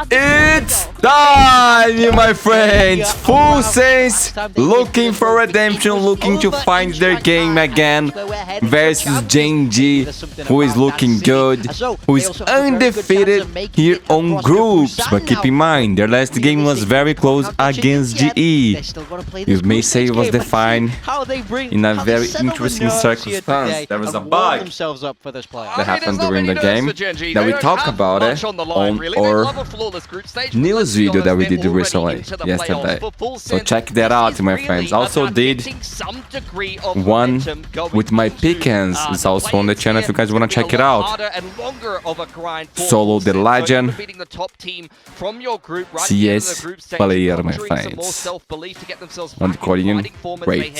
It's time, my friends! Full Sense looking for redemption, looking to find their game again versus Gen.G, who is looking good, who is undefeated here on groups. But keep in mind, their last game was very close against GE. You may say it was defined in a very interesting circumstance. There was a bug that happened during the game that we talked about it on our news video that we did recently, yesterday. So check that out, my friends. Also did one with my pickings. It's also on the channel if you guys want to check it out. Solo the legend. CS player, my friends. On Korean, great.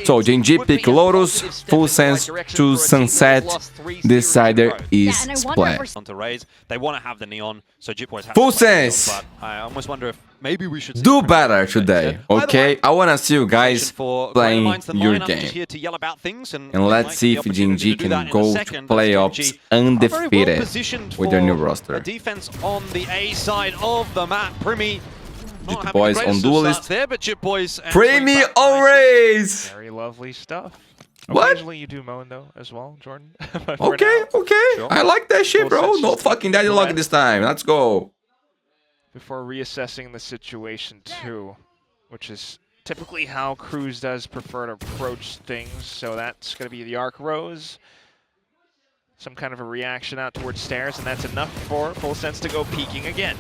So Gen.G pick Lotus, Full Sense to Sunset. Decider is Splat. They want to have the neon, so Full Sense! But I almost wonder if maybe we should do better today, okay? I want to see you guys playing your game. And let's see if Gen.G can go to playoffs undefeated with their new roster. Defense on the A side of the map. PRIMMIE Boys on duelist. There, but Boys PRIMMIE on raise! Very lovely stuff. What? Occasionally you do moan though as well, Jordan. Okay, okay. Sure. I like that shit, bro. No fucking daddy luck this time. Let's go. Before reassessing the situation too, which is typically how Cruz does prefer to approach things. So that's going to be the arc rose. Some kind of a reaction out towards stairs, and that's enough for Full Sense to go peeking again.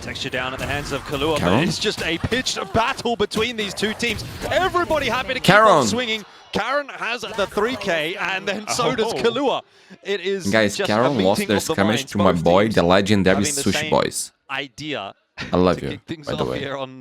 Texture down at the hands of Kahlua, but it's just a pitched battle between these two teams. Everybody happy to keep on swinging. Karen has the 3K, and then so does Kahlua. It is guys, just Karen lost their skirmish to my boy, the legendary Sushi Boys. Idea. I love you, things by the off way. Here on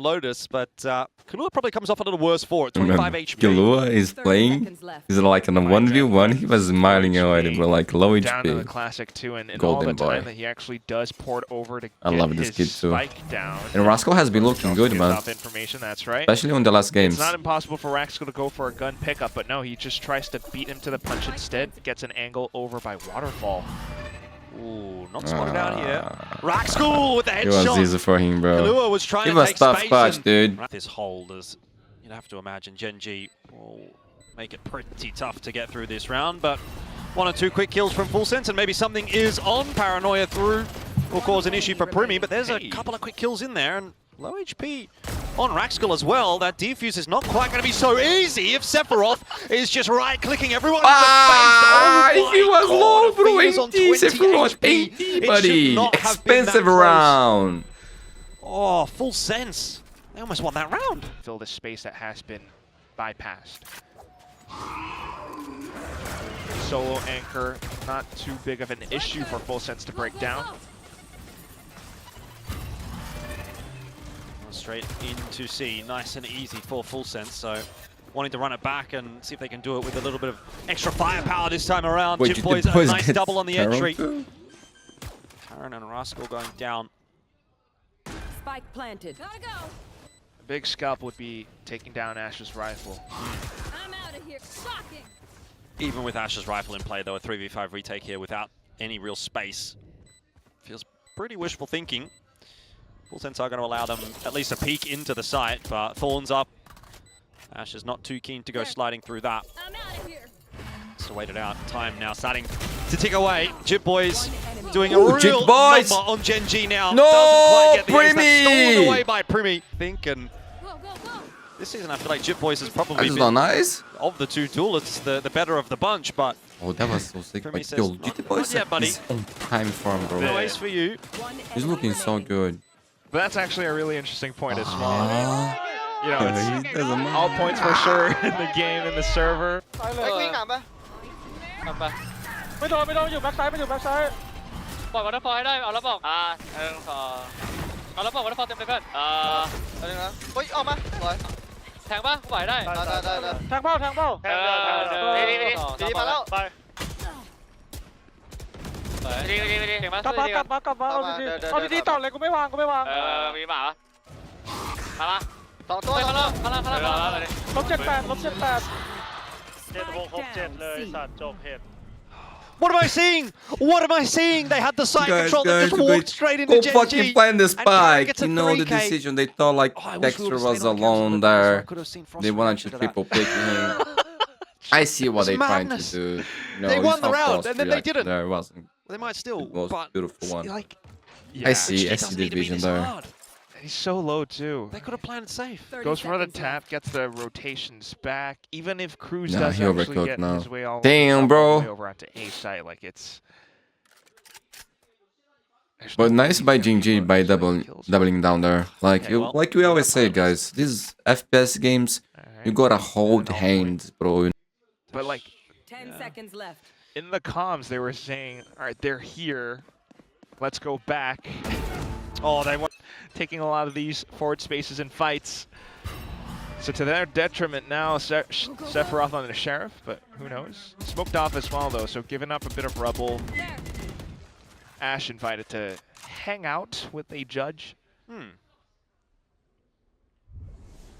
Lotus, but Kahlua probably comes off a little worse for it. 25 HP. Kahlua is playing. He's like in a 1v1. He was smiling already, but like low down to the HP. classic too, and Golden all the time boy. that he actually does port over to I get love this kid his too. spike down. And Rascal has been looking good, man. Information, that's right. Especially on the last games. It's not impossible for Rascal to go for a gun pickup, but no, he just tries to beat him to the punch instead. Gets an angle over by Waterfall. Ooh, not spotted out here. Rascal with the headshot. It was easy for him, bro. Kahlua was trying it to was take tough space clutch, dude. This hold is, you'd have to imagine Gen.G will make it pretty tough to get through this round, but one or two quick kills from Full Sense, and maybe something is on. Paranoia through will cause an issue for PRIMMIE, but there's a couple of quick kills in there, and low HP on Rascal as well. That defuse is not quite going to be so easy if Sephiroth is just right-clicking everyone in the face. He was low, bro. 80, Sephiroth, 80, buddy. Expensive round. Oh, Full Sense. They almost won that round. Fill the space that has been bypassed. Solo anchor, not too big of an issue for Full Sense to break down. Straight into C, nice and easy for Full Sense, so wanting to run it back and see if they can do it with a little bit of extra firepower this time around. Wait, Boys, a nice double on the entry. Too? Karen and Rascal going down. Spike planted. Gotta go. A big scalp would be taking down Ash's rifle. I'm out of here. Shocking. Even with Ash's rifle in play, though, a 3v5 retake here without any real space. Feels pretty wishful thinking. Full Sense are going to allow them at least a peek into the site, but Thorns up. Ash is not too keen to go sliding through that. I'm out of here. So wait it out. Time now starting to tick away. Boys doing a real number on Gen.G now. No, doesn't quite get the ace. That's PRIMMIE! stolen away by PRIMMIE. And Go, go, go. this season I feel like Boys has probably That's been, not nice. of the two duelists, the better of the bunch, but Oh, that was so sick. PRIMMIE But says, yo, not Boys yet, buddy. is on time form, bro. No ace for you. He's looking so good. But that's actually a really interesting point as well. You know, He doesn't mind. all points for sure in the game, in the server. ไม่โดนอยู่แบ็คไซด์ปล่อยวัตเตอร์ฟอลให้ได้เอาแล้วบอกเอาแล้วบอกวัตเตอร์ฟอลเต็มเลยเพื่อนเฮ้ยออกมาแทงป่ะไหวได้แทงเป้าดีมาแล้วไปดีเก่งมากกลับมาเอาดีต่อเลยกูไม่วางมีหมามา2ตัวมาแล้วลบ 78 7 6 6 7เลยสัตว์จบเหตุ What am I seeing? What am I seeing? They had the side control that just walked straight into go Gen.G. fucking find the And Karen spike. gets a You know the 3K. decision. They thought like Oh, I wish we Texture would've was stayed on camera alone so I there. could have seen Frost They wanted to reaction triple that. pick him. I see what It's they're trying to madness. do. No, They it's won the not round, Frost and then they reaction didn't. There wasn't They might still, the most but beautiful one. like, I see it doesn't the need to be vision this there. hard. He's so low too. They could have planned it safe. 30 Goes for the seconds tap, left. gets the rotations back. Even if Cruz Nah, does he actually overcooked get now. his way all Damn, all bro. the way over onto A site, like it's. there's But no nice way by he's gonna GenG put by seven kills. doubling down there. Like Okay, well, like we always say, finals. guys. These FPS games, Alright. you gotta hold All hands, bro. But like 10 seconds left. in the comms, they were saying, "All right, they're here. Let's go back." Oh, they want. Taking a lot of these forward spaces in fights. So to their detriment now, Sephiroth on the Sheriff, but who knows? Smoked off as well though, so giving up a bit of rubble. There. Ash invited to hang out with a judge.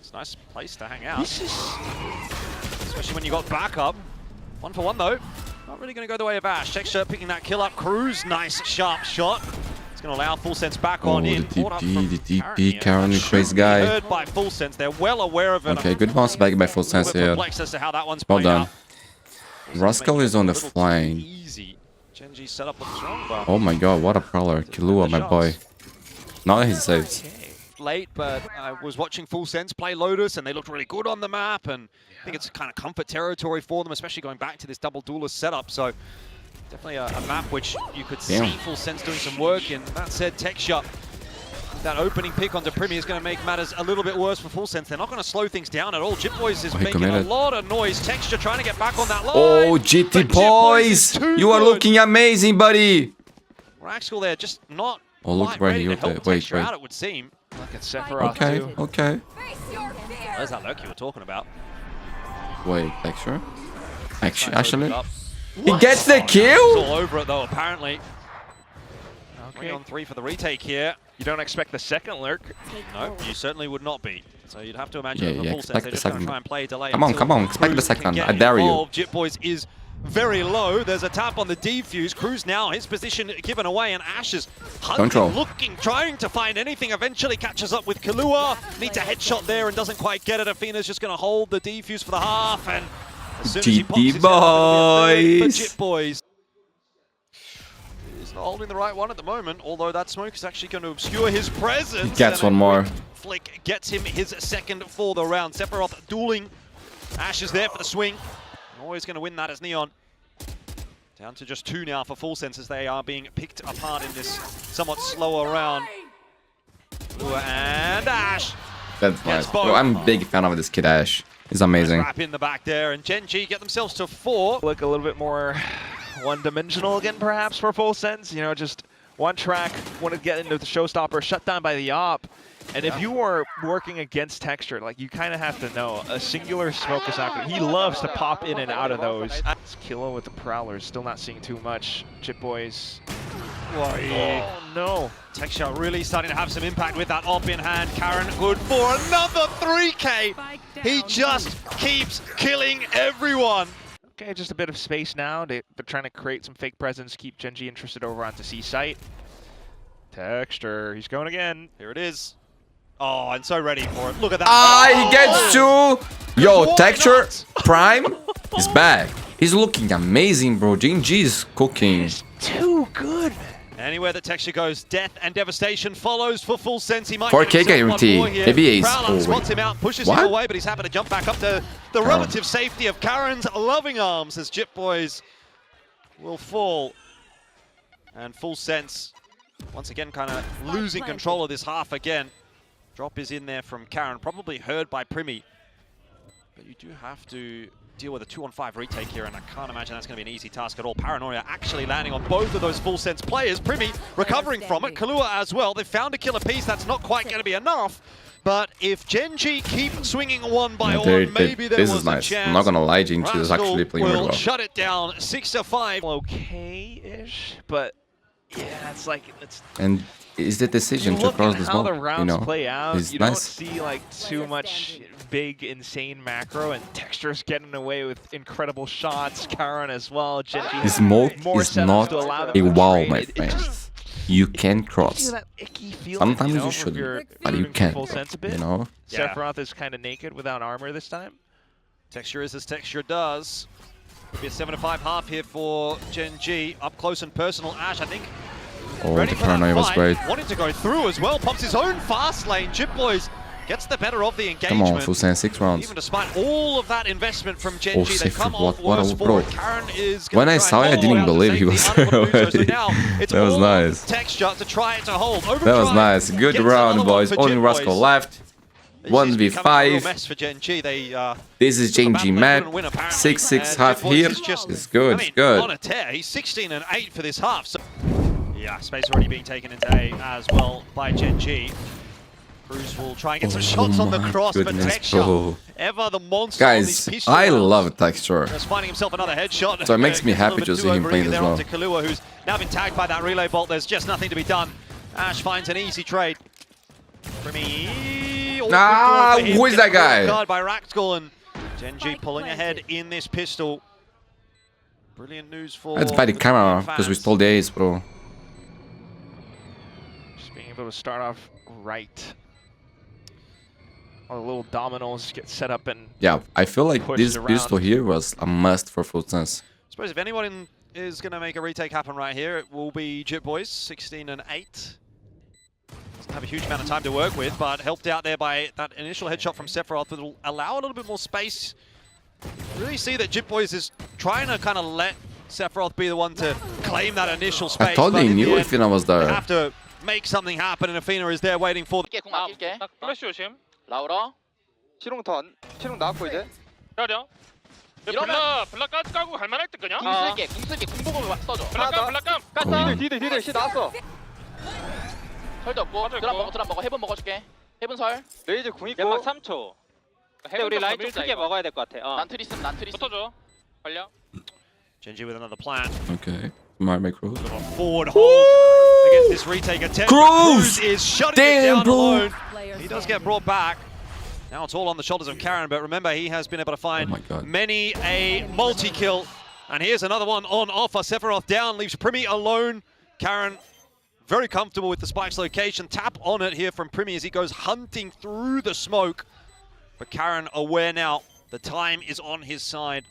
It's a nice place to hang out, This is especially when you got backup. 1 for 1 though. Not really going to go the way of Ash. Texture picking that kill up. Cruz, nice sharp shot. It's going to allow Full Sense back on in. the Caught up TP, from the TP, Karen here. Karen, That the crazy should be guy. heard by Full Sense. They're well aware of it. Okay, good bounce back by Full A little Sense bit here. perplexed as to how that one's Well played done. out. Roscoe is on the Little too flying. Easy. Gen.G setup looks strong, but Oh my god, what a prowler. Killua, my boy. Now he's saved. late, but I was watching Full Sense play Lotus, and they looked really good on the map, and I think it's kind of comfort territory for them, especially going back to this double duelist setup. So definitely a map which you could see Full Sense doing some work in. That said, Texture, that opening pick onto PRIMMIE is going to make matters a little bit worse for Full Sense. They're not going to slow things down at all. Jit Boys is making committed. a lot of noise. Texture trying to get back on that line. Oh, GT but Jit Boys is Boys! too You are good. looking amazing, buddy! Raxel there just not Oh, look quite where ready he to looked help at. Wait, Texture wait. out, it would seem. Look at Sephiroth Okay, too. okay. Face your fear. There's that lurk you were talking about. Wait, Texture? Actually, Trying to open it actually? up. He gets the He's kill? all over it though, apparently. 3 Okay. on 3 for the retake here. You don't expect the second lurk. No, you certainly would not be. So you'd have to imagine Yeah, that for yeah, Full Sense, expect they're the just going to second. try and play a delay. Come on, until come on, expect the Cruz can second. get I dare you. involved. Jit Boys is very low. There's a tap on the defuse. Cruz now, his position given away, and Ash is hunting, Control. looking, trying to find anything. Eventually catches up with Killua. Needs a headshot there and doesn't quite get it. Athena's just going to hold the defuse for the half, and as soon as he pops GT his head up, it'll be a third Boys. for Jit Boys. He's not holding the right one at the moment, although that smoke is actually going to obscure his presence. He gets and a one more. quick flick gets him his second for the round. Sephiroth dueling. Ash is there for the swing. Always going to win that as Neon. Down to just 2 now for Full Sense as they are being picked apart in this somewhat slower round. Lua and Ash. That's Gets nice. both. Bro, I'm a big fan of this kid, Ash. He's amazing. Wrap in the back there, and Gen.G get themselves to 4. Look a little bit more one-dimensional again, perhaps, for Full Sense. You know, just one track, want to get into the showstopper, shut down by the op. And if you are working against Texture, like, you kind of have to know, a singular smoke is not going to... He loves to pop in and out of those. It's Kilo with the Prowlers, still not seeing too much. Chip Boys. Oh, no. Texture really starting to have some impact with that op in hand. Karen good for another 3K. He just keeps killing everyone. Okay, just a bit of space now. They're trying to create some fake presence, keep Gen.G interested over onto C site. Texture, he's going again. Here it is. Oh, and so ready for it. Look at that. Ah, he gets two! Yo, Why Texture not? Prime is back. He's looking amazing, bro. GenG is cooking. He's too good, man. Anywhere that Texture goes, death and devastation follows for Full Sense. He might 4K get himself one guarantee. more here. Maybe ace. Prowler Oh, wait. spots him out, pushes What? him away, but he's happy to jump back up to the relative safety of Karen's loving arms as Jit Boys will fall. And Full Sense, once again, kind of losing control of this half again. Drop is in there from Karen, probably heard by PRIMMIE. But you do have to deal with a 2-on-5 retake here, and I can't imagine that's going to be an easy task at all. Paranoia actually landing on both of those Full Sense players. PRIMMIE recovering from it. Killua as well. They found a killer piece. That's not quite going to be enough. But if Gen.G keep swinging one by one, maybe there this was is a nice. chance. I'm not gonna lie, GenG is Rascal actually playing really will well. shut it down 6-5. Okay-ish, but yeah, it's like it's. And is the decision to Look cross at the how smoke. the rounds play out. It's You don't nice. see like too much big, insane macro, and Texture's getting away with incredible shots. Karan as well. Gen.G The smoke more is setups not to allow them a to wall, trade. my It friend. just You can gives cross. you that icky feeling, Sometimes you know, you if shouldn't, you're but you rooting for can. Full Sense a bit. You know. Yeah. Sephiroth is kind of naked without armor this time. Texture is as Texture does. It'll be a 7-5 half here for Gen.G. Up close and personal. Ash, I think, Oh, ready the for that paranoia was fight. great. Wanting to go through as well. Pops his own fast lane. Jip Boys gets the better of the engagement. Come on, Full Sense, 6 rounds. Even despite all of that investment from Gen.G, Oh, they come Sephiroth, off what a worse bro. forward. Karen is When gonna I try saw and it, I didn't hold out believe the he was safety, there unable to do so. So already. now it's That was all on nice. Texture to try to hold. That was nice. Good Gets round, another one boys. for Only Jip Rascal Boys. left. This is becoming a real 1v5. mess for Gen.G. They This is took a Gen.G battle they map. couldn't win, apparently. 6-6 half Jip Boys here. is just, It's good, I mean, it's good. on a tear. He's 16 and 8 for this half. So yeah, space already being taken into A as well by Gen.G. Cruz will try and get some shots on the my cross, goodness, but Texture, bro. ever the monster on these Guys, pistol I rounds. love Texture. Just finding himself another headshot. So it makes me Gets a happy little to bit see too him playing overeager as there well. onto Kahlua, who's now been tagged by that relay bolt. There's just nothing to be done. Ash finds an easy trade. PRIMMIE. Ah, who is that guy? Guard by Raktkul, and Gen.G pulling ahead in this pistol. Brilliant news for That's bad the camera, fans. because we stole the ace, bro. Just being able to start off right. All the little dominoes get set up and Yeah, I feel like Pushed this around. pistol here was a must for Full Sense. I suppose if anyone is going to make a retake happen right here, it will be Jip Boys, 16 and 8. Doesn't have a huge amount of time to work with, but helped out there by that initial headshot from Sephiroth that will allow a little bit more space. Really see that Jip Boys is trying to kind of let Sephiroth be the one to claim that initial space. I thought but they in the knew end, Ifina was they there. have to make something happen, and Afina is there waiting for them. 공 아낄게. 플래시 조심. 라우라. 치롱 나왔고 이제. 기다려. 블락까지 까고 갈만할 듯 그냥. 궁 쓸게. 궁 쓸게. 궁복을 써줘. 블락감. 깠어. 디드 시 나왔어. 설도 없고. 드랍 먹어. 해본 먹어줄게. 해본 설. 레이즈 궁 있고. 연막 3초. 근데 우리 라인 좀 크게 먹어야 될 것 같아. 난 트리스. 붙어줘. 걸려. Gen.G with another plan. Okay, my macro. Forward hold against this retake attempt. Cruz! Is shutting Damn, it down bro. alone. He does get brought back. Now it's all on the shoulders of Karan, but remember he has been able to find Oh my God. many a multi-kill. And here's another one on offer. Sephiroth down, leaves PRIMMIE alone. Karan very comfortable with the spike's location. Tap on it here from PRIMMIE as he goes hunting through the smoke. But Karan aware now, the time is on his side.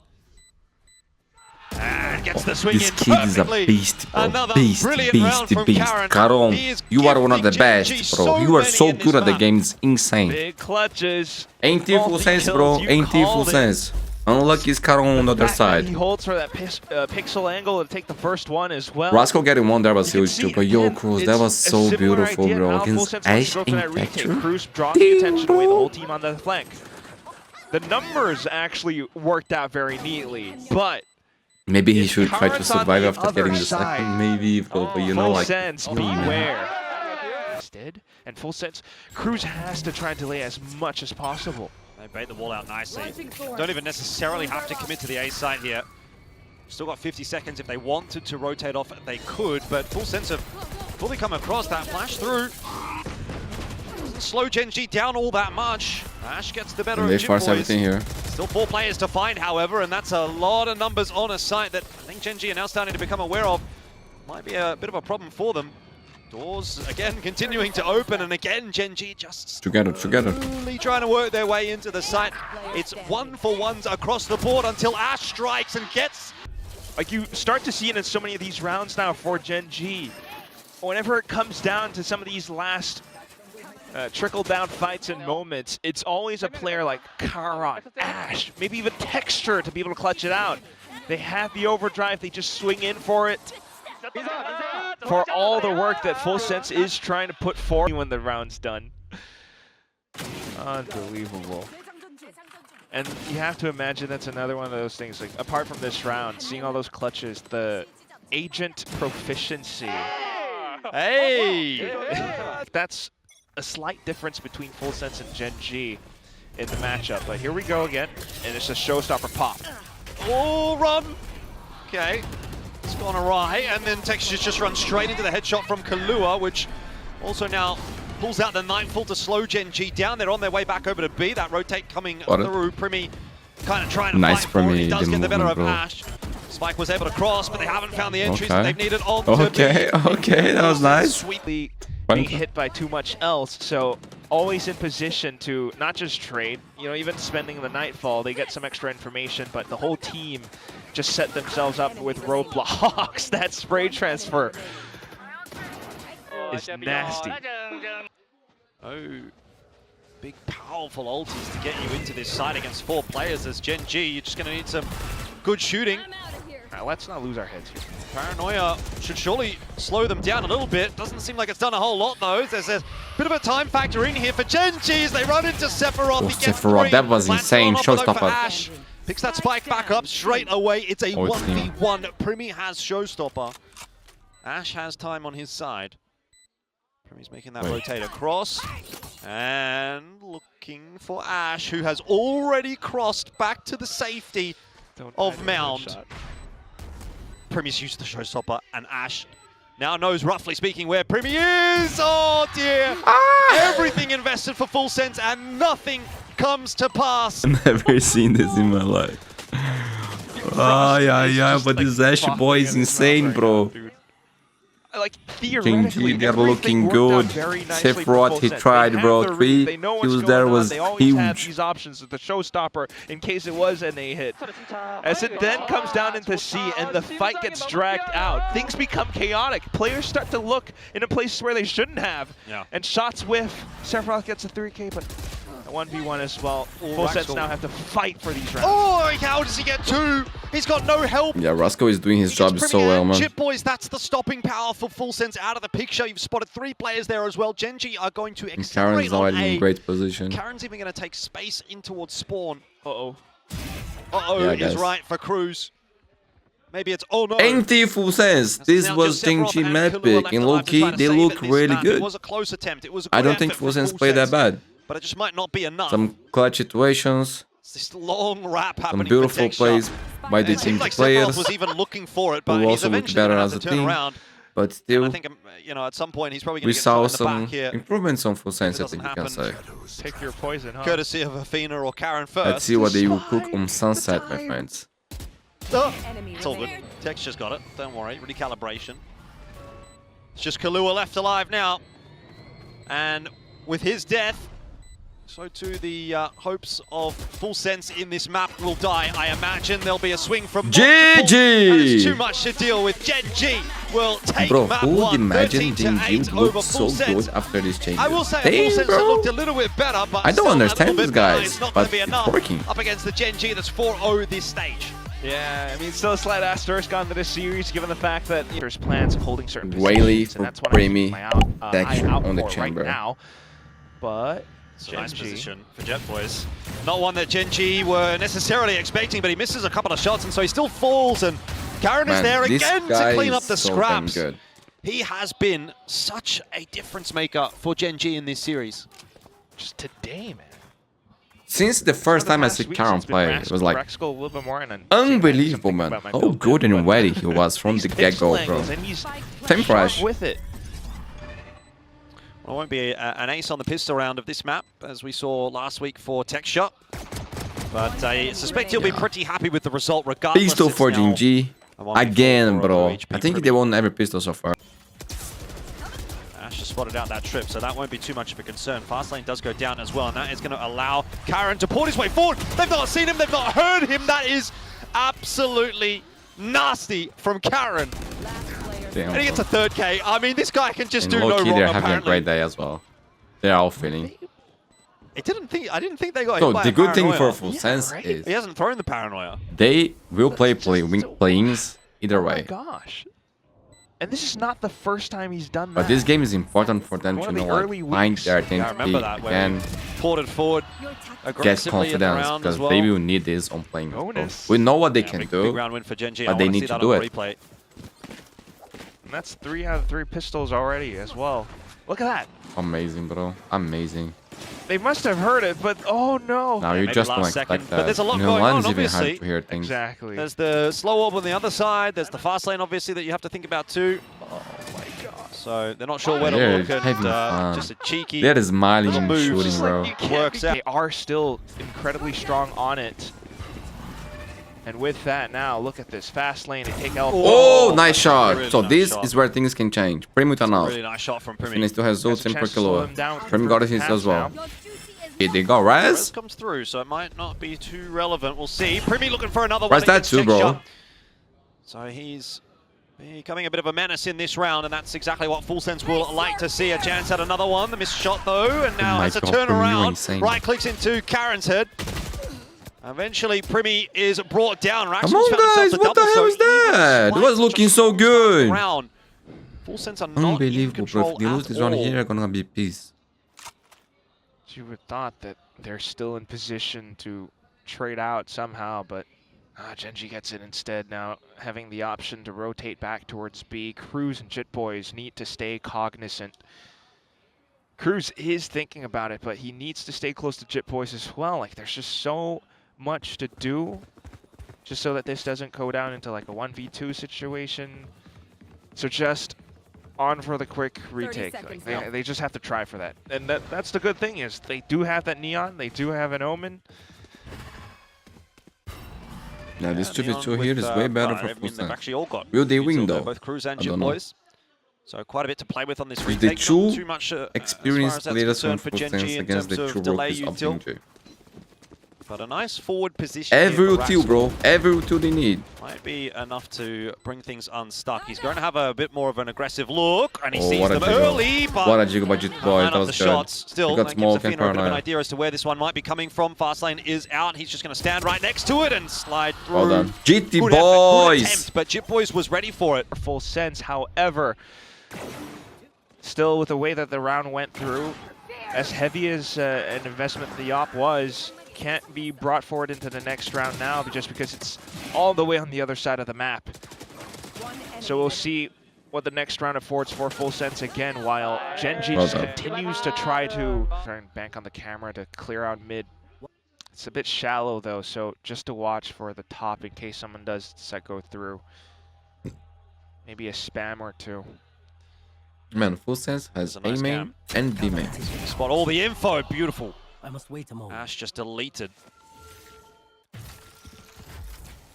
And gets the swing This in kid is a perfectly. beast, bro. Another Beast, brilliant beast, round from beast. Karan. Karon, He is you are one of the gifting best, Gen.G bro. so You are many so in this good at the map. game, it's insane. big clutches. Ain't he Full Multi Sense, kills, bro? you Ain't he Full called it. Sense? Unlucky is Karon on the other The fact that He side. holds for that pixel angle to take the first one as well. Rascal getting one there was You can huge too, see, but yo, again, Cruz, it's that was a so similar beautiful, idea bro. how Full Against Sense wants Ash to go for that in retake. Texture. Cruz drawing the Damn, attention away, the bro. whole team on the flank. The numbers actually worked out very neatly, but Maybe he If should try to Karan's on survive the after other getting the side, second, maybe, bro. But you know, Full like, Sense, beware. Instead, and Full Sense, Cruz has to try and delay as much as possible. They bait the wall out nicely. Don't even necessarily have to commit to the A site here. Still got 50 seconds. If they wanted to rotate off, they could, but Full Sense have fully come across that flash through. Doesn't slow Gen.G down all that much. Ash gets the better and of they Jip force Boys. everything here. Still 4 players to find, however, and that's a lot of numbers on a site that I think Gen.G are now starting to become aware of. Might be a bit of a problem for them. Doors, again, continuing to open, and again, Gen.G just Together. slowly trying to work their way into the site. It's 1-for-1s across the board until Ash strikes and gets... Like, you start to see it in so many of these rounds now for Gen.G. Whenever it comes down to some of these last trickle-down fights and moments, it's always a player like Karan, Ash, maybe even Texture to be able to clutch it out. They have the overdrive, they just swing in for it. For all the work that Full Sense is trying to put forward when the round's done. Unbelievable. And you have to imagine that's another one of those things, like, apart from this round, seeing all those clutches, the agent proficiency. Hey! That's a slight difference between Full Sense and Gen.G in the matchup. But here we go again, and it's a showstopper pop. Oh, run! Okay. It's gone awry, and then Textures just run straight into the headshot from Kahlua, which Also now pulls out the Nightfall to slow Gen.G down. They're on their way back over to B. That rotate coming through. PRIMMIE kind of trying to Nice fight forward. He PRIMMIE, does the get the better of movement, bro. Ash. Spike was able to cross, but they haven't found the entries Okay. that they've needed on Okay, okay, that was nice. Sweetly being hit by too much else, so always in position to not just trade, you know, even spending the Nightfall, they get some extra information, but the whole team just set themselves up with roadblocks. That spray transfer is nasty. Oh, big powerful ultis to get you into this side against 4 players as Gen.G. You're just going to need some good shooting. Now, let's not lose our heads here. Paranoia should surely slow them down a little bit. Doesn't seem like it's done a whole lot though. There's a bit of a time factor in here for Gen.G as they run into Sephiroth. Oh, He gets Sephiroth, 3. that was Lands insane. on envelope for Showstopper. Ash. Picks that spike back up straight away. It's a Oh, it's 1v1. PRIMMIE has Showstopper. Ash has time on his side. PRIMMIE's making that rotate across. And looking for Ash, who has already crossed back to the safety of Mound. PRIMMIE's used the Showstopper, and Ash now knows, roughly speaking, where PRIMMIE is. Oh dear! Everything invested for Full Sense, and nothing comes to pass. I've never seen this in my life. Yeah, but this Ash boy is insane, bro. Like, theoretically, GenG, they're everything looking worked out good. very nicely for Sephiroth, Full he Sense. tried, They bro. have the 3 read, they know what's kills going there on. was They always have huge. these options, the showstopper, in case it was an A hit. As it then comes down into C and the fight gets dragged out, things become chaotic. Players start to look in a place where they shouldn't have. Yeah. And shots whiff. Sephiroth gets a 3K, but a 1v1 as well. Full Sense now have to fight for these rounds. Oh, how does he get 2? He's got no help. Yeah, Roscoe is doing his He job gets so PRIMMIE well, and man. Chip Boys, that's the stopping power for Full Sense out of the picture. You've spotted 3 players there as well. Gen.G are going to And accelerate Karen's on already A. in great position. Karen's even going to take space in towards spawn. Uh-oh. Yeah, Is guys. right for Cruz. Maybe it's oh no. Ain't Full Sense. This Now was just Sephiroth GenG and map Kahlua pick. left In alive to try low-key, to they save look it this really map. good. It was a close attempt. It was a I good don't think effort Full from Sense played that Sense, bad. but it just might not be enough. Some clutch situations, It's this long wrap happening some beautiful for plays by the It seemed team like Sephiroth players, was even looking for it, but who he's also looked eventually better going as to a have to turn team. around. but And I still, think, at some point he's probably going we to get saw someone in the some back here. improvements on Full Sense, I doesn't think you can say. Pick your poison, huh? Courtesy of Athena or Karen first. Let's see what they will cook on Sunset, my friends. Oh, Enemy it's all good. remaining. Texture's got it. Don't worry. Recalibration. It's just Kahlua left alive now. And with his death, so too the hopes of Full Sense in this map will die. I imagine there'll be a swing from multiple, and it's too GG! much to deal with. Gen.G will take Bro, map who would 1, imagine 13 to 8 GenG over looked so Full Sense. good after this change? I will say Damn, Full Sense that bro. looked a little bit better, but I don't still a understand little these bit better. guys, It's not but going to be it's enough working. up against the Gen.G that's 4-0 this stage. Yeah, I mean, still a slight asterisk onto this series, given the fact that there's plans of holding certain Whaley positions, for and that's what PRIMMIE, I'm texture out on the for chamber. right now. But It's a nice Gen.G. position for Jet Boys. Not one that Gen.G were necessarily expecting, but he misses a couple of shots, and so he still falls, and Karen is Man, there this again guy to clean up is the so damn scraps. good. He has been such a difference maker for Gen.G in this series. Just today, man. Since the first time I see Karen play, it was like a little bit more, and then unbelievable, man. How good and ready he was from the get-go, bro. And he's Team sharp Fresh. with it. Well, it won't be an ace on the pistol round of this map, as we saw last week for Texture. But I suspect he'll be pretty happy with the result regardless. Pistol It's for now GenG. a 1v4 Again, for bro. HP I think PRIMMIE. they won every pistol so far. Ash has spotted out that trip, so that won't be too much of a concern. Fast lane does go down as well, and that is going to allow Karen to port his way forward. They've not seen him, they've not heard him. That is absolutely nasty from Karen. Damn, And he gets bro. a third K. I mean, this guy can just And do no low-key, wrong, they're having a apparently. great day as well. They're all feeling. I didn't think they got So hit by the a good thing for paranoia. Full Sense right? is He hasn't thrown the paranoia. they will play play-ins either Oh my way. gosh. And this is not the first time he's done that. But this game is important for them One to of the know, early like, find weeks. their Yeah, I identity remember that where again, ported forward get aggressively in the confidence, round because as well. they will need this on playing. Bonus. We know what they Yeah, can big do. round win for Gen.G. but I they wanna need see to that do on it. replay. And that's 3 out of 3 pistols already as well. Look at that. Amazing, bro. Amazing. They must have heard it, but oh no. Now Yeah, you maybe just last don't second, expect but that. there's a lot No going on, one's even obviously. hard to hear things. Exactly. There's the slow orb on the other side. There's the fast lane, obviously, that you have to think about too. Oh my gosh. So they're not sure where to They're look, and having fun. just a cheeky They're smiling little and move. shooting, bro. Works out. They are still incredibly strong on it. And with that now, look at this. Fast lane, they take out... Oh, nice shot. Really So nice this shot. is where things can change. PRIMMIE turn off. Really nice shot from He PRIMMIE. needs to have Zult and per kilo. PRIMMIE PRIMMIE got his as well. Here they go, Res Raz. comes through, so it might not be too relevant. We'll see. PRIMMIE looking for another Raz one. that against too, bro. Texture. So he's becoming a bit of a menace in this round, and that's exactly what Full Sense will like to see. A chance at another one. The missed shot though, and now my has a God, PRIMMIE, you're turnaround. insane. Right clicks into Karen's head. Eventually, PRIMMIE is brought down. Come on, guys. What the hell is that? It was looking so good. Full Sense are not in Unbelievable, bro. control If they lose at this round all. here, gonna be peace. You would thought that they're still in position to trade out somehow, but Gen.G gets it instead now, having the option to rotate back towards B. Cruz and Jit Boys need to stay cognizant. Cruz is thinking about it, but he needs to stay close to Jit Boys as well. Like, there's just so much to do, just so that this doesn't go down into like a 1v2 situation. So just on for the quick retake. Like, they just have to try for that. And that's the good thing is they do have that Neon, they do have an Omen. Now this Neon 2v2 here is way better for I Full mean, they've Sense. actually all got Will they win util there, though? both Cruz and I Jit don't know. Boys. So quite a bit to play with on this With retake. the two Not too much experienced players from for Full Gen.G Sense in against the terms two of delay workers of util. GenG. But a nice forward position. Every here for util, Raxel. bro. Every util they need. Might be enough to bring things unstuck. He's going to have a bit more of an aggressive look, and he Oh, sees what a them jiggle. early, but What a jiggle by Jit Boy. line That up was the good. shots. Still, He got that gives smoke and Athena a bit of an paranoia. idea as to where this one might be coming from. Fastlane is out. He's just going to stand right next to it and slide through. Well done. GT Good Boys. attempt, but Jit Boys was ready for it. Full Sense, however, still with the way that the round went through, as heavy as an investment the op was, can't be brought forward into the next round now just because it's all the way on the other side of the map. So we'll see what the next round affords for Full Sense again, while Gen.G Well just done. continues to try and bank on the camera to clear out mid. It's a bit shallow though, so just to watch for the top in case someone does go through. Maybe a spam or two. Man, Full Sense has That's a nice A main cam. and B main. Spot all the info. Beautiful. I must wait a moment. Ash just deleted.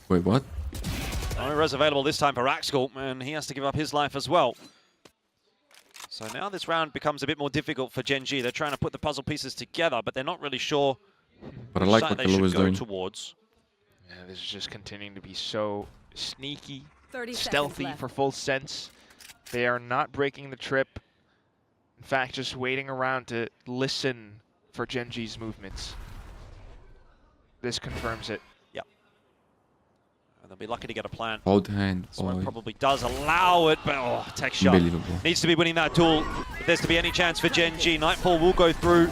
Wait, what? No res available this time for Raxel, and he has to give up his life as well. So now this round becomes a bit more difficult for Gen.G. They're trying to put the puzzle pieces together, but they're not really sure But I which like side what they Kilo should is go doing. towards. Yeah, this is just continuing to be so sneaky, 30 seconds stealthy left. for Full Sense. They are not breaking the trip. In fact, just waiting around to listen for Gen.G's movements. This confirms it. And they'll be lucky to get a plant. Hold hand, Smoke boy. probably does allow it, but oh, tech shot. Unbelievable. Needs to be winning that duel if there's to be any chance for Gen.G. Nightfall will go through.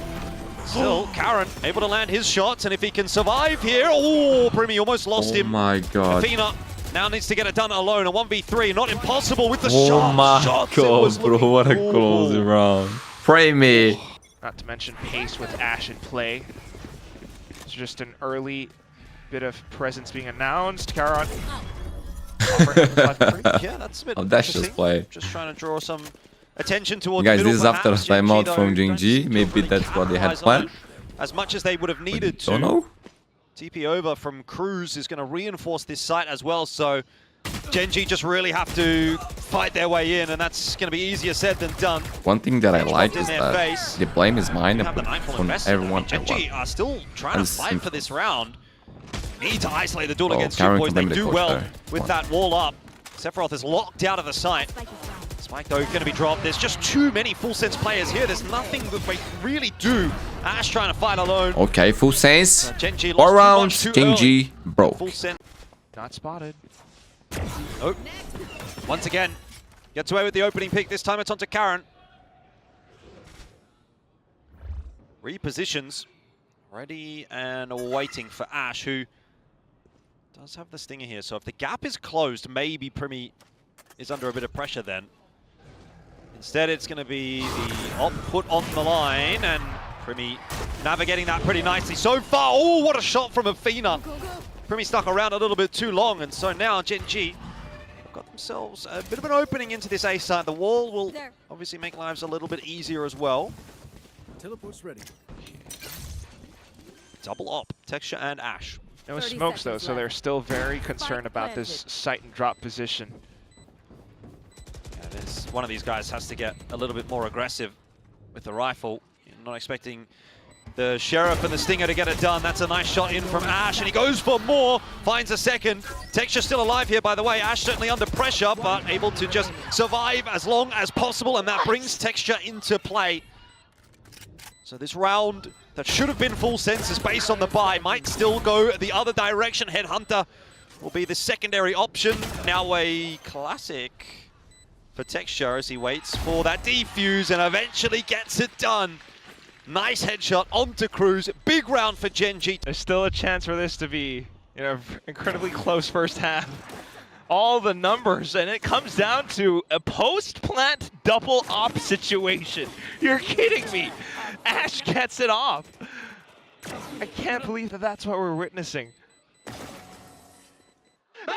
Still, Karen able to land his shots, and if he can survive here, oh, PRIMMIE almost lost Oh him. my god. Athena now needs to get it done alone. A 1v3, not impossible with the Oh sharp my shots. It was god, bro. looking What a cool. closing round. PRIMMIE. Not to mention pace with Ash in play. It's just an early bit of presence being announced. Karen. Yeah, that's a bit Oh, that's just interesting. play. Just trying to draw some attention towards Guys, the this middle, is after perhaps. timeout Gen.G, from though, GenG. don't Maybe really that's what they had capitalize on planned. it as much as they would have needed to. Don't know. TP over from Cruz is going to reinforce this site as well, so Gen.G just really have to fight their way in, and that's going to be easier said than done. One thing that I Edge like popped in is their that face. the blame is mine You have the and Nightfall on invested. everyone I Gen.G want. are still trying to That's fight simple. for this round. Need to isolate the duel Oh, against Karen Jit Boys. can They blame the do coach well there. with Come that wall up. Sephiroth is locked out of the site. Spike though going to be dropped. There's just too many Full Sense players here. There's nothing that they really do. Ash trying to fight alone. Okay, Full Sense. Gen.G lost All too round, much too early. GenG broke. Full Sense. Not spotted. Oh. Once again, gets away with the opening pick. This time it's onto Karen. Repositions. Ready and waiting for Ash, who does have the stinger here. So if the gap is closed, maybe PRIMMIE is under a bit of pressure then. Instead, it's going to be the op put on the line, and PRIMMIE navigating that pretty nicely so far. Oh, what a shot from Athena. PRIMMIE stuck around a little bit too long, and so now Gen.G got themselves a bit of an opening into this A side. The wall will obviously make lives a little bit easier as well. Teleport's ready. Double op, Texture and Ash. No smokes though, so they're still very concerned about this sight and drop position. Yeah, one of these guys has to get a little bit more aggressive with the rifle. You're not expecting the Sheriff and the Stinger to get it done. That's a nice shot in from Ash, and he goes for more, finds a second. Texture still alive here, by the way. Ash certainly under pressure, but able to just survive as long as possible, and that brings Texture into play. So this round that should have been full senses based on the buy might still go the other direction. Headhunter will be the secondary option. Now a classic for Texture as he waits for that defuse and eventually gets it done. Nice headshot onto Cruz. Big round for Gen.G. There's still a chance for this to be, incredibly close first half. All the numbers, and it comes down to a post-plant double op situation. You're kidding me. Ash gets it off. I can't believe that that's what we're witnessing.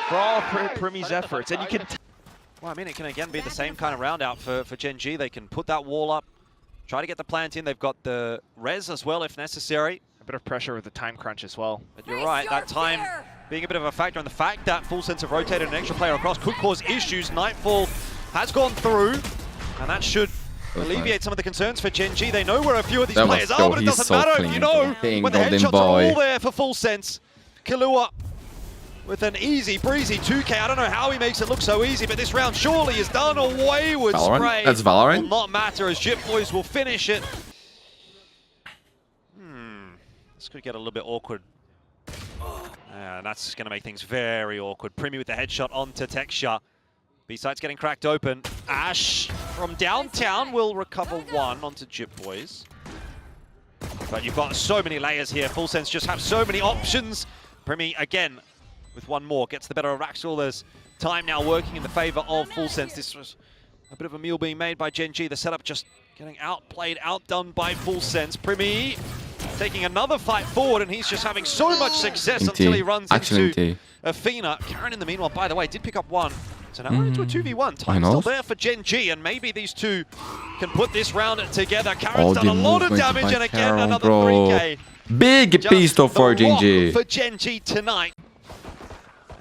For all PRIMMIE's efforts, and you can... Well, I mean, it can again be the same kind of round out for Gen.G. They can put that wall up, try to get the plant in. They've got the res as well if necessary. A bit of pressure with the time crunch as well. But you're right, that time being a bit of a factor, and the fact that full sense have rotated an extra player across could cause issues. Nightfall has gone through, and that should alleviate some of the concerns for Gen.G. They know where a few of these players are, but it doesn't matter. You know, when the headshots are all there for full sense. Killua with an easy breezy 2K. I don't know how he makes it look so easy, but this round surely is done. A wayward spray. That's Valorant. Will not matter as Jip Boys will finish it. This could get a little bit awkward. And that's going to make things very awkward. PRIMMIE with the headshot onto Texture. B-side's getting cracked open. Ash from downtown will recover one onto Jip Boys. But you've got so many layers here. Full sense just have so many options. PRIMMIE again with one more gets the better of Raxel. There's time now working in the favor of full sense. This was a bit of a meal being made by Gen.G. The setup just getting outplayed, outdone by full sense. PRIMMIE taking another fight forward, and he's just having so much success until he runs into Athena. Karen, in the meanwhile, by the way, did pick up one. So now we're into a 2v1. Time still there for Gen.G, and maybe these two can put this round together. Karen's done a lot of damage, and again, another 3K. Big pistol for Gen.G. For Gen.G tonight.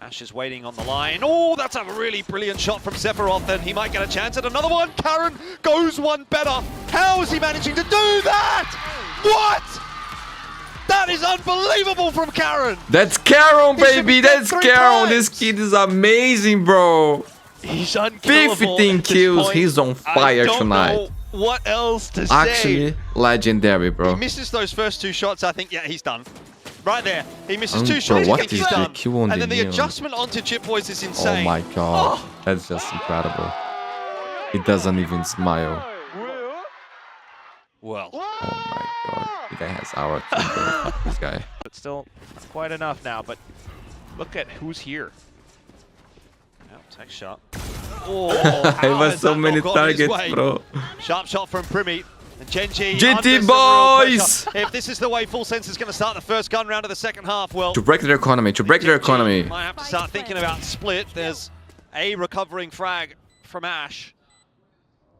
Ash is waiting on the line. Oh, that's a really brilliant shot from Sephiroth, and he might get a chance at another one. Karen goes one better. How is he managing to do that? What? That is unbelievable from Karen. That's Karen, baby. That's Karen. This kid is amazing, bro. He's unkillable. 15 kills. He's on fire I don't tonight. know what else to Actually, say. legendary, bro. He misses those first two shots. I think, yeah, he's done. Right there. He misses two shots. Bro, what He's is the done. Q on And then the the adjustment onto Jip Boys is Oh insane. my god. That's just incredible. He doesn't even smile. Well. Oh my god. The guy has our fuck this guy. But still, not quite enough now. But look at who's here. Yep, tech shot. Oh, It was so many targets, bro. Sharp shot from PRIMMIE. And Gen.G. GT boys! If this is the way full sense is going to start the first gun round of the second half, well... To break their economy, to break their economy. Might have to start thinking about split. There's a recovering frag from Ash.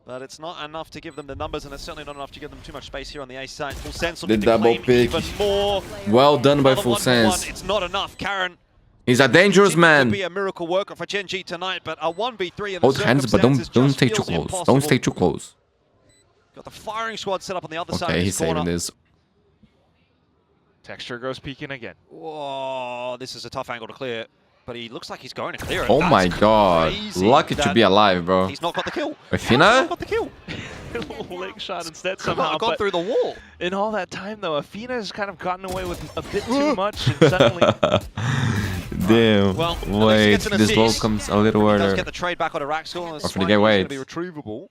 But it's not enough to give them the numbers, and it's certainly not enough to give them too much space here on the A side. Full sense will The need to double claim pick. even more. Well done by Another full 1v1. sense. It's not enough. Karen... He's a dangerous Could man. be a miracle worker for Gen.G tonight, but a 1v3 in the Hold hands, but don't circumstances stay just too feels close. Don't stay impossible. too close. Got the firing squad set up on the other side Okay, of he's this corner. saving this. Texture goes peeking again. Whoa, this is a tough angle to clear, but he looks like he's going to clear it. Oh That's my god. crazy Lucky to that be alive, bro. He's not got the kill. Athena? He's not got the kill. Leg shot instead Somehow somehow. gone But through the wall. in all that time, though, Athena has kind of gotten away with a bit too much. And suddenly, Damn. Well, at least he Wait, gets an this ball assist. comes a little He does earlier. get the trade back onto Raxel, and Or it's for the get going to weight. be retrievable.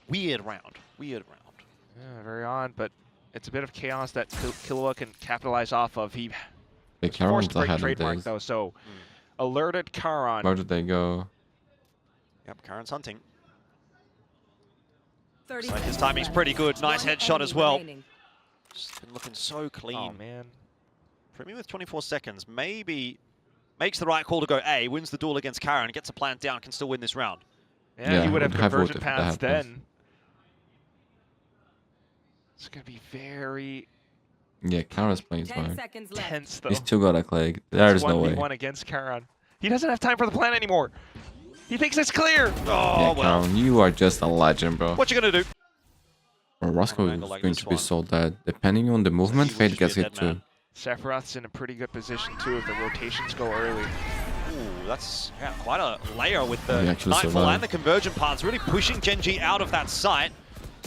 Weird round. Weird round. yeah, very odd, but it's a bit of chaos that Killua can capitalize off of. He The forced Karen's to break ahead of trademark, this. though, so alerted Karan. Where did they go? Yep, Karen's hunting. 30 Like his seconds timing's left. pretty good. Nice One headshot enemy as well. remaining. Just been looking so clean. Oh, man. PRIMMIE with 24 seconds. Maybe makes the right call to go A, wins the duel against Karen, gets a plant down, can still win this round. Yeah, he would have conversion voted if that paths happens. then. It's going to be very Yeah, Karen's playing 10 smart. seconds left. tense, though. He's still got a click. There's no way. 1v1 against Karen. He doesn't have time for the plan anymore. He thinks it's clear. Oh, Yeah, well. Karen, you are just a legend, bro. What you going to do? Bro, Roscoe is angle like going this to be one. so dead. Depending on the movement, He Fate would gets be a hit dead too. man. Sephiroth's in a pretty good position, too, if the rotations go early. Ooh, that's quite a layer with the He actually Nightfall survived. and the convergent parts, really pushing Gen.G out of that site.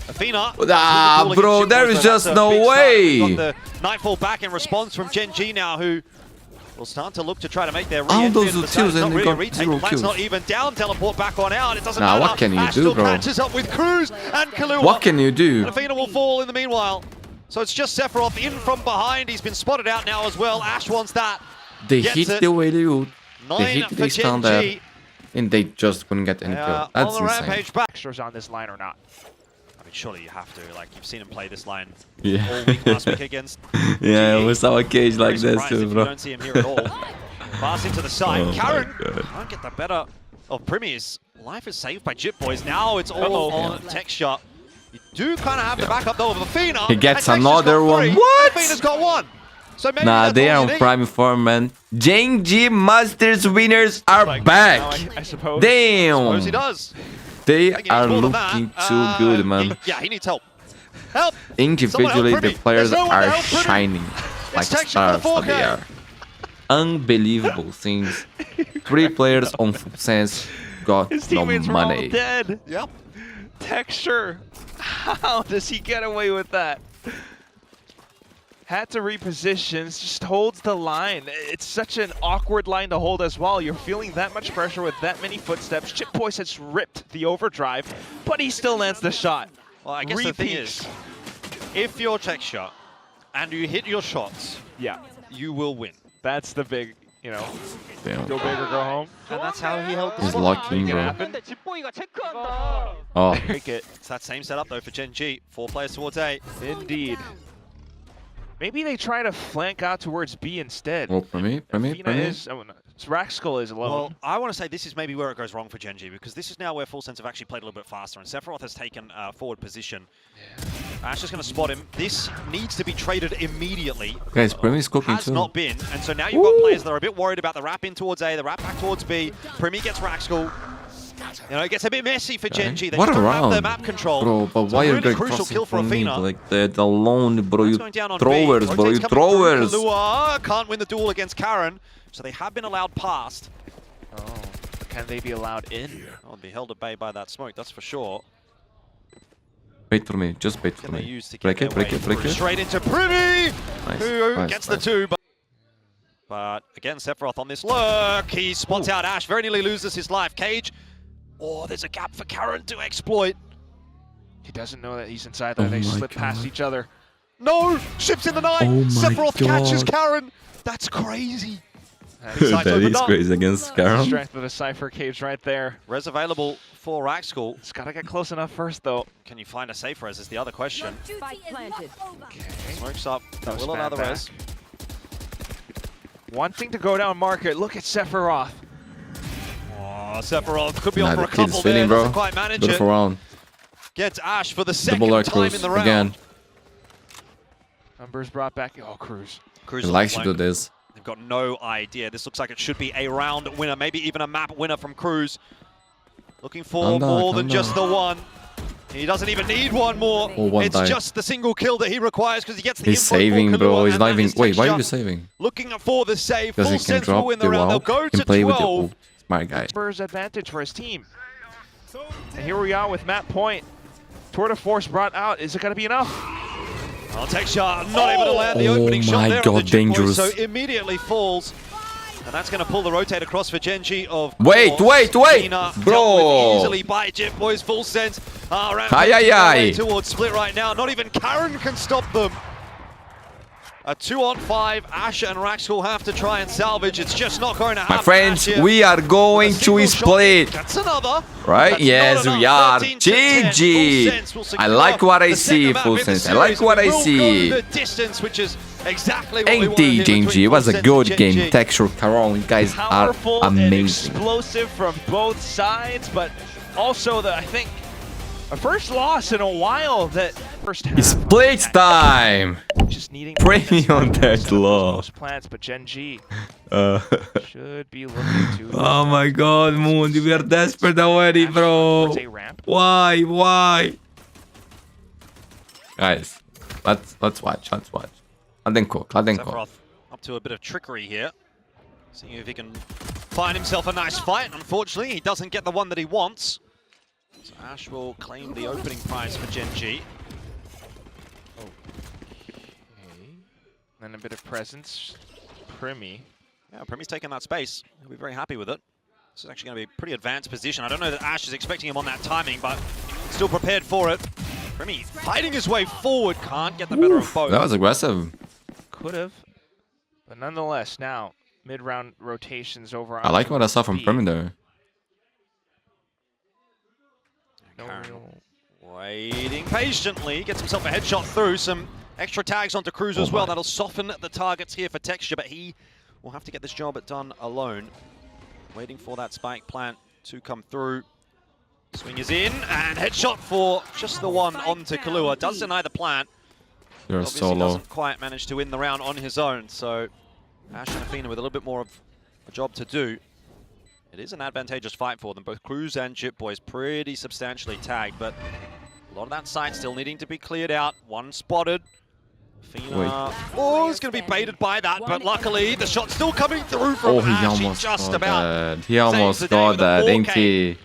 Athena. Ah, with the duel bro, against there Jim is Boy, so just that's a no big start. way. We've got the Nightfall back in response from Gen.G now, who will start to look to try to make their All re-entry those into the kills site. It's and not they really a got retake. 0 Plant's kills. not even down. Teleport back on out. It doesn't Nah, matter. what can you Ash do, still bro? catches up with Cruz and Kahlua. What can you do? And Athena will fall in the meanwhile. So it's just Sephiroth in from behind. He's been spotted out now as well. Ash wants that. They Gets hit it. the way they would. They 9 hit for the stand there, Gen.G. and they just couldn't get any kill. That's on the insane. rampage back. Extras on this line or not. I mean, surely you have to. Like, you've seen him play this line Yeah. all week last week against Yeah, GE. we saw a cage Very like this surprised too, if you bro. don't see him here at all. Pass into the side. Oh my Karen God. can't get the better of PRIMMIE's. Life is saved by Jip Boys. Now it's all on Texture. You do kind of have the backup though of Athena. He gets and Texture's another got one. three. What? Athena's got one. So maybe Nah, that's they all are you on need. prime form, man. Gen.G Masters winners are Like, back. now I suppose. Suppose he Damn. does. They I think he are needs more than looking that. too good, man. He needs help. Help! Individually, Someone the help players Primmie. There's no one to are help Primmie. shining like Texture for the stars that they 4K. are. Unbelievable things. 3 players on full sense got His no teammates were all money. dead. Yep. Texture. How does he get away with that? Had to repositions, just holds the line. It's such an awkward line to hold as well. You're feeling that much pressure with that many footsteps. Chip Boys has ripped the overdrive, but he still lands the shot. Well, I guess the thing Repeats. is, if you're Texture and you hit your shots, Yeah, you will win. that's the big, you know, Damn. go big or go home. And that's how he held the He's spot. lucky, bro. 근데 집보이가 체크한다. Oh, Make it. It's that same setup though for Gen.G. 4 players towards A. Indeed. Maybe they try to flank out towards B instead. oh, Primmie. Athena is, oh, no, Raxkull is alone. Well, I want to say this is maybe where it goes wrong for Gen.G, because this is now where Full Sense have actually played a little bit faster, and Sephiroth has taken forward position. Ash is going to spot him. This needs to be traded immediately. Guys, Primmie's cooking Has too. not been, and so now you've got players that are a bit worried about the wrap in towards A, the wrap back towards B. Primmie gets Raxkull. You know, it gets a bit messy for Gen.G. They What just a don't have the round. map control. Bro, but So why are really you crucial crossing kill for from me Athena. like that alone, bro? That's You going down on throwers, B. bro. You Rotates coming through. throwers. Kahlua can't win the duel against Karen, so they have been allowed past. Oh, can they be allowed in? I'll be held at bay by that smoke, that's for sure. Wait for me. Just wait for Can they me. use to Break get it, their break way it, break through. it. Straight into Primmie, Nice, who nice, gets nice. the 2. But again, Sephiroth on this lurk. He spots out Ash, very nearly loses his life. Cage. Oh, there's a gap for Karen to exploit. He doesn't know that he's inside there. Oh They my slip past God. each other. No! Ships in the night! Oh my Sephiroth catches God. Karen! That's crazy. That's That is crazy against the Karen. strength of the Cypher Cage right there. Res available for Raxkull. It's got to get close enough first, though. Can you find a safe res is the other question. Spike planted. Smokes up. That will Mousepad allow the back. res. One thing to go down market. Look at Sephiroth. Oh, Sephiroth could be Nah, on for the a couple kid's there. feeling, bro. Doesn't quite manage it. Beautiful round. Gets Ash for the second Double arc time close in the round. again. Numbers brought back. Oh, Cruz. Cruz He on likes the to do flank. this. They've got no idea. This looks like it should be a round winner, maybe even a map winner from Cruz. Looking for Calm down, more calm than just the down. one. He doesn't even need one more. Oh, one it's die. just the single kill that he requires because he gets the He's info for saving, bro. Kahlua, He's and not that even. is Wait, why are you Texture. saving? Looking for the save. Because Full he can Sense will drop win the the round. They'll wall. go He can to play with the 12. ult. Smart guy. Numbers advantage for his team. And here we are with Map Point. Tour de Force brought out. Is it going to be enough? Well, Texture not able to land the Oh opening shot my there on God, the Jip Boys, dangerous. so immediately falls. And that's going to pull the rotate across for Gen.G of Wait, course. wait, Athena bro. dealt with easily by Jip Boys. Full Sense. Aye, aye, aye. Towards split right now. Not even Karen can stop them. A 2-on-5, Asher and Raxel have to try and salvage. It's just not going to happen. My friends, Asher we are with a going single to shot. split. That's another. Right? That's Yes, not we enough. are. 13-10. GenG. Full Sense will I secure like what I the second see, map Full in the Sense. I like series. what I Will see. go the distance, which is exactly what we Ain't wanted here GenG? between It was Full a Sense good and game. GenG. Texture, Caron, you guys are Powerful and amazing. explosive from both sides, but also I think a first loss in a while. That first half. Split time. Just needing PRIMMIE on that low. Most plants, but Gen.G Uh, should be looking to. oh my God, Mundi, we are desperate already, bro. Towards a ramp. Why? Why? Guys, let's watch. Let them cook. Sephiroth up to a bit of trickery here. Seeing if he can find himself a nice fight. Unfortunately, he doesn't get the one that he wants. So Ash will claim the opening prize for Gen.G. Then a bit of presence. PRIMMIE. Yeah, PRIMMIE's taking that space. He'll be very happy with it. This is actually going to be a pretty advanced position. I don't know that Ash is expecting him on that timing, but still prepared for it. PRIMMIE fighting his way forward. Can't get the better of both. That was aggressive. Could have. But nonetheless, now, mid-round rotations over on I like what I saw from B. PRIMMIE there. No Karen real- waiting patiently. Gets himself a headshot through. Some extra tags onto Cruz as well. That'll soften the targets here for Texture, but he will have to get this job done alone. Waiting for that spike plant to come through. Swing is in, and headshot for just the one onto Kahlua. Does deny the plant. You're Obviously so low. doesn't quite manage to win the round on his own, so Ash and Athena with a little bit more of a job to do. It is an advantageous fight for them. Both Cruz and Jip Boys pretty substantially tagged, but a lot of that site still needing to be cleared out. One spotted. Athena, oh, is going to be baited by that, but luckily the shot's still coming through from Oh, he Ash. almost just got about that. He almost saves the day got with a that, 4K. didn't he?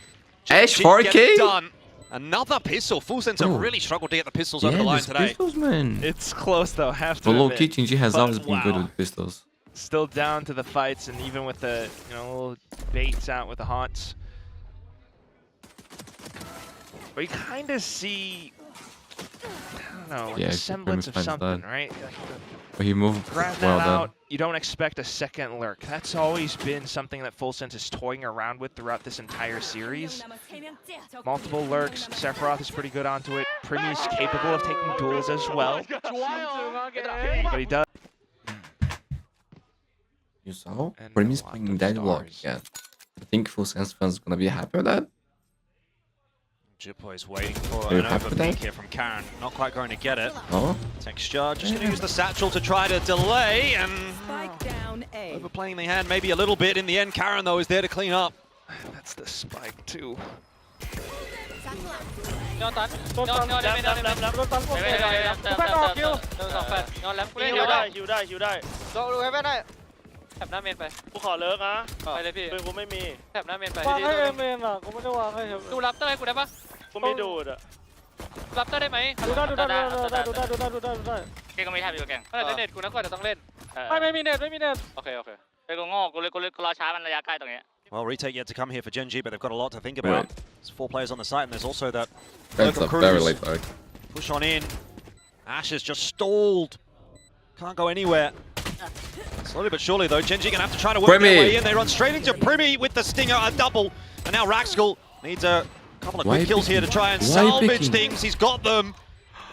Ash, Gen.G 4K? gets done. Another pistol. Full Sense have Bro. really struggled to get the pistols over the Yeah, line these today. pistols, man. It's close though, have to But low admit. key, GenG has But always been good wow. with pistols. Still down to the fights, and even with the little baits out with the haunts. But you kind of see, I don't know, like Yeah, a it's semblance of pretty much something, that. right? But he moved Grab well that done. out. You don't expect a second lurk. That's always been something that Full Sense is toying around with throughout this entire series. Multiple lurks. Sephiroth is pretty good onto it. PRIMMIE's capable of taking duels as well. But he does. You saw? And PRIMMIE's a lot playing of that block stars. again. I think Full Sense fans gonna be happy with that. Jippo is waiting for Are you an happy with overpeak that? here from Karen. Not quite going to get it. Oh? Texture just going to use the satchel to try to delay and Spike down A. overplaying the hand maybe a little bit. In the end, Karen though is there to clean up. That's the spike too. Ngon taň ngon đây ngon lắm ฮิวได้ฮิวได้ฮิวได้ ดูเฮเว่นได้แถบหน้าเมนไป กูขอเลิกนะ ไปเลยพี่ ปืนกูไม่มี แถบหน้าเมนไป วางให้เอเมนอ่ะกูไม่ได้วางให้เอเมน ดูรับเตอร์ให้กูได้ปะ กูมีดูดอ่ะ รับเตอร์ได้ไหม ดูได้ดูได้ดูได้ดูได้ดูได้ดูได้ดูได้ เก่งก็ไม่ทำอยู่แก่งเล่นเน็ตกูนะก่อนจะต้องเล่น ไม่มีเน็ตไม่มีเน็ต โอเคโอเคไอ้กูโง่กูรอช้ามันระยะใกล้ตรงนี้ Well, retake yet to come here for Gen.G, but they've got a lot to think about. Right. There's 4 players on the site, and there's also that That's a local very Cruz. late pick. Push on in. Ash is just stalled. Can't go anywhere. Slowly but surely, though, Gen.G gonna have to try to work their PRIMMIE. way in. They run straight into PRIMMIE with the stinger, a double. And now Raxel needs a couple of Why quick kills here to try and Why salvage picking? things. He's got them.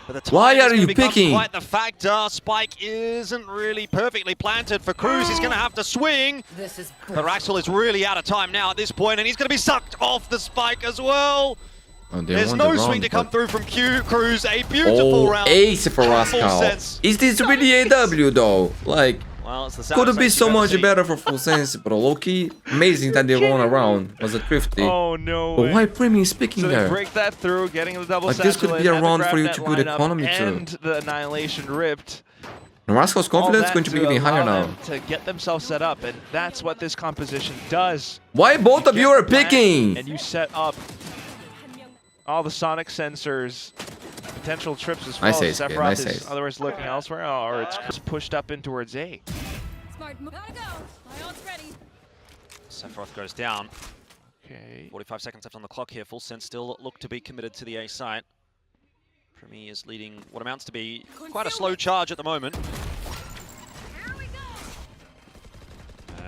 But the Why timing is are gonna you become picking? quite the factor. Spike isn't really perfectly planted for Cruz. He's gonna have to swing. This is But Raxel is really out of time now at this point, and he's going to be sucked off the spike as well. Oh, they There's won no the swing round, to come but- through from Cruz. A beautiful Oh, round. ace for Full Rascal. sense. Is this really AW though? Like, Well, it's the could have saddest been thing so you've ever much seen. better for Full Sense, but low-key, amazing that they won a round. Was a thrifty. Oh no But way. why PRIMMIE is picking So they there? break that through, getting the double Like, this could satchel be in, a and the round for you grab to net build lineup, economy too. and the annihilation ripped. And Rascal's All confidence is that going to be even higher allow now. them to get themselves set up, and that's what this composition does. Why both of you are picking? And you set up all the sonic sensors, potential trips as well. Nice ace, kid, Sephiroth nice is ace. otherwise looking elsewhere, or it's pushed up in towards A. Smart move. Gotta go. My ult's ready. Sephiroth goes down. Okay. 45 seconds left on the clock here. Full Sense still look to be committed to the A site. PRIMMIE is leading what amounts to be quite a slow charge at the moment.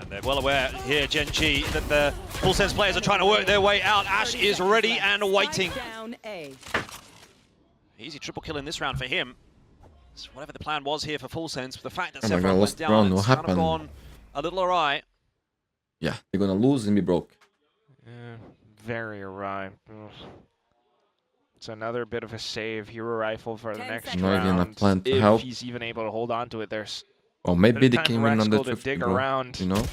And they're well aware here, Gen.G, that the Full Sense players are trying to work their way out. Ash is ready and waiting. Down A. Easy triple kill in this round for him. So whatever the plan was here for Full Sense, the fact that Oh my several God, went last down, round, it's what kind of happened? gone a little awry. Yeah, they're gonna lose and be broke. Very awry. Ugh. It's another bit of a save. Hero rifle for the 10 next seconds. Not even a round. plan to If help. he's even able to hold on to it, there's Or maybe bit they of time came for in on the Raxel to 50, dig bro. around. You know?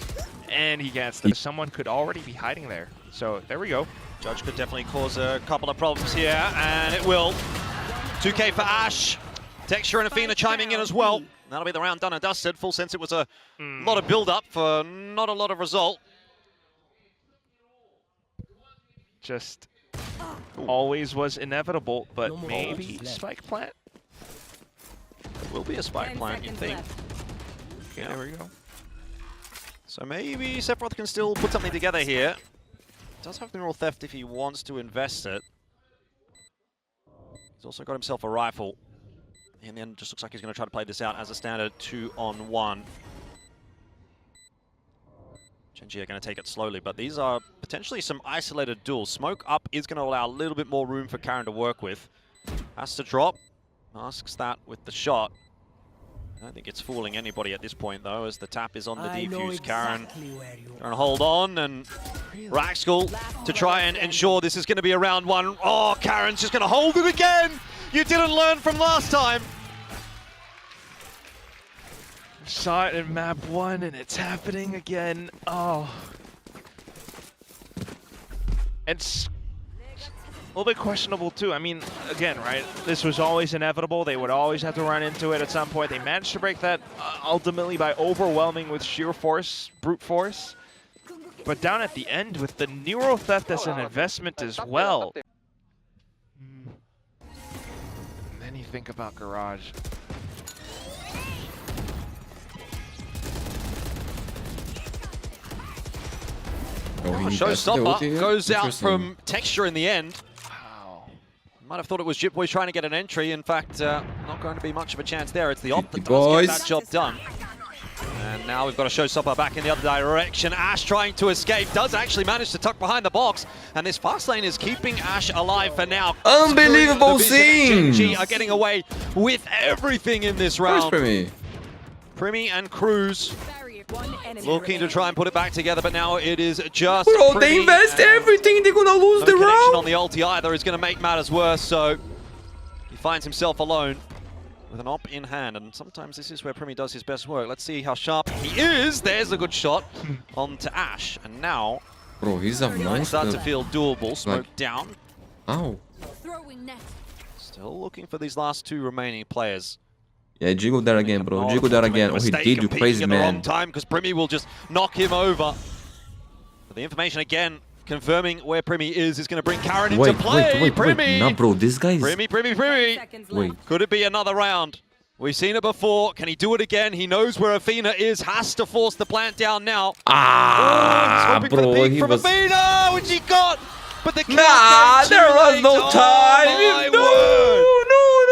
and he gets the someone could already be hiding there. So there we go. Judge could definitely cause a couple of problems here, and it will. 2K for Ash. Texture and Athena chiming in as well. That'll be the round done and dusted. Full Sense it was a lot of build-up for not a lot of result. Just always was inevitable, but maybe spike plant? There will be a spike 10 plant, you'd seconds think. left. Okay, there we go. So maybe Sephiroth can still put something together here. Does have Mineral Theft if he wants to invest it. He's also got himself a rifle. In the end, just looks like he's going to try to play this out as a standard 2-on-1. Gen.G are going to take it slowly, but these are potentially some isolated duels. Smoke up is going to allow a little bit more room for Karen to work with. Has to drop. Masks that with the shot. I don't think it's fooling anybody at this point, though, as the tap is on the defuse. Karen trying to hold on, and Raxel to try and ensure this is going to be a round one. Oh, Karen's just going to hold it again! You didn't learn from last time! Saw it in map 1 and it's happening again. Oh. It's a little bit questionable too. I mean, again, right? This was always inevitable. They would always have to run into it at some point. They managed to break that ultimately by overwhelming with sheer force, brute force. But down at the end with the Neuro Theft as an investment as well. And then you think about Garage. Oh, he Showstopper goes out Interesting. from Texture in the end. Wow. Might have thought it was Jitboys trying to get an entry. In fact, not going to be much of a chance there. It's the op that does Boys. get that job done. And now we've got a Showstopper back in the other direction. Ash trying to escape, does actually manage to tuck behind the box. And this fast lane is keeping Ash alive for now. Unbelievable The Vision scenes! Gen.G are getting away with everything in this Where's round. PRIMMIE? PRIMMIE and Cruz Barrier. One enemy looking to remaining. try and put it back together, but now it is just Bro, they PRIMMIE invest and everything, they're gonna lose no the connection round! on the ulti either is going to make matters worse, so he finds himself alone with an op in hand, and sometimes this is where PRIMMIE does his best work. Let's see how sharp he is. There's a good shot onto Ash, and now Bro, he's a things start to monster. feel doable. Smoke Like- down. Ow. Throwing net. Still looking for these last two remaining players. Yeah, jiggle there again, bro. Cannot Jiggle there afford to make again. a Oh, he mistake did, you competing crazy in the wrong man. time, because PRIMMIE will just knock him over. But the information again, confirming where PRIMMIE is going to bring Karen into play. PRIMMIE! Nah, bro, this guy is... PRIMMIE! Seconds Wait. left. Could it be another round? We've seen it before. Can he do it again? He knows where Athena is. Has to force the plant down now. Ah, He's hoping for the bro, peek he from was... Athena, which he got. But the kill Nah, came too there was late. no Oh time. my No, word.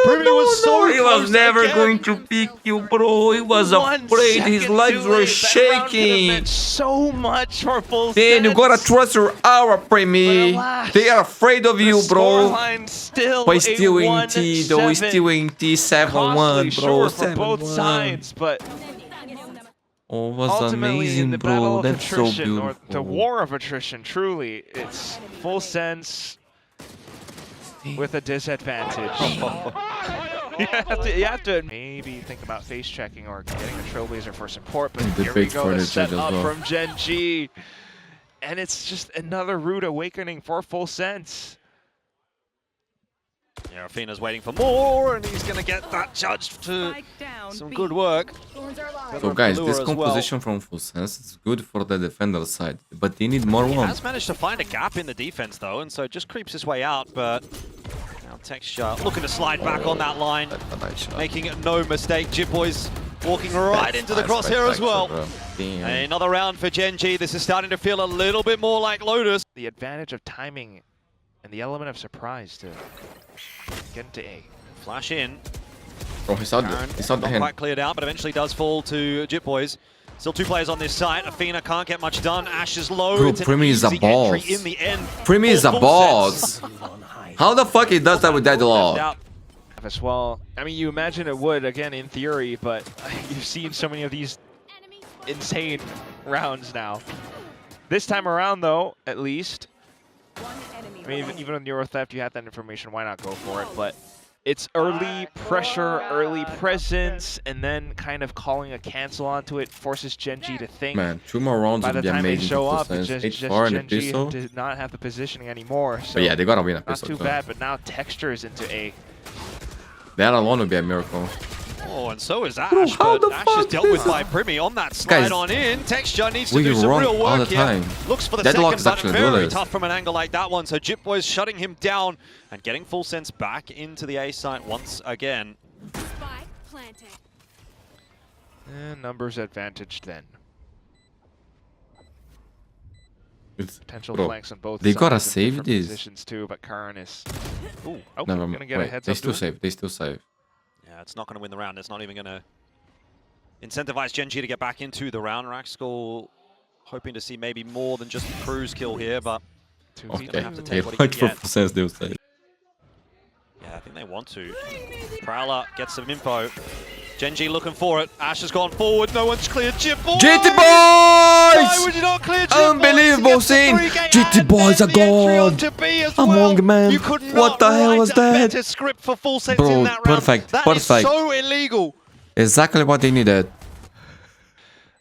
PRIMMIE no, was so He was close never again. going to pick you, bro. He was 1 afraid. His second legs too were late. That round could've shaking. meant so much for Full Man, you gotta Sense. trust your aura, PRIMMIE. But alas, They are afraid of you, The bro. scoreline still But he's a still in T, though. He's 1-7. still in T 7-1, Costly, bro. sure, for both 7-1. sides, but Oh, it was ultimately in amazing, the battle bro. of That's so attrition, or beautiful. the war of attrition, truly, it's Full Sense with a disadvantage. you have to maybe think about face checking or getting a Trailblazer for support, but The here we big go, the furniture set as up well. from Gen.G. And it's just another rude awakening for Full Sense. Yeah, Athena's waiting for more, and he's going to get that judged to Spike down. some B. good work. Thorns are alive. So guys, this Lure as well. composition from Full Sense is good for the defender side, but they need more He one. has managed to find a gap in the defense, though, and so just creeps his way out, but now Texture looking to slide back on that line, making no mistake. Jitboys walking right into the crosshair as well. Damn. Another round for Gen.G. This is starting to feel a little bit more like Lotus. The advantage of timing and the element of surprise to get into A. Flash in. Bro, he saw Karen, the not hand. quite cleared out, but eventually does fall to Jitboys. Still 2 players on this site. Athena can't get much done. Ash is low. Bro, It's an PRIMMIE is a easy boss. entry in the end. PRIMMIE is a Full boss. sense. How the fuck he does that with that log? Out. As well. I mean, you imagine it would, again, in theory, but you've seen so many of these insane rounds now. This time around, though, at least, One enemy I mean, remaining. even on Euro Theft, you have that information, why not go for it? But it's early pressure, early presence, and then kind of calling a cancel onto it forces Gen.G to think. Man, 2 more rounds By would the be time they amazing. show for up, full it's sense. just 8-4 and a Gen.G pistol. did not have the positioning anymore. So But yeah, they gotta win a not pistol. too too. bad, but now Texture is into A. That alone would be a miracle. Oh, and so is Ash, how but the Ash is fuck dealt with is- by PRIMMIE on that slide Guys, on in. Texture needs to we do some run real all work the here. time. Looks for the Deadlock is second, but actually very good. tough from an angle like that one. So Jipboy's shutting him down and getting Full Sense back into the A site once again. Spike planted. And numbers advantage then. It's, Potential bro, flanks on both they sides gotta in save different this. positions too, but Karan is... Ooh, okay, never gonna mind. get a Wait, heads they up still to him. save. They still save. Yeah, it's not going to win the round. It's not even going to incentivize Gen.G to get back into the round. Raxkull hoping to see maybe more than just a cruise kill here, but Okay. gonna have to They take what he fight can for get. full sense. They'll save. yeah, I think they want to. Prowler gets some info. Gen.G looking for it. Ash has gone forward. No one's cleared. Jipboy! GT Why boys! would you not clear Jipboy? Unbelievable scene. GT boys are gone. Among men. You could not What the hell write was a that? better script for Full Sense Bro, in that round. perfect, That is perfect. so illegal. Exactly what they needed.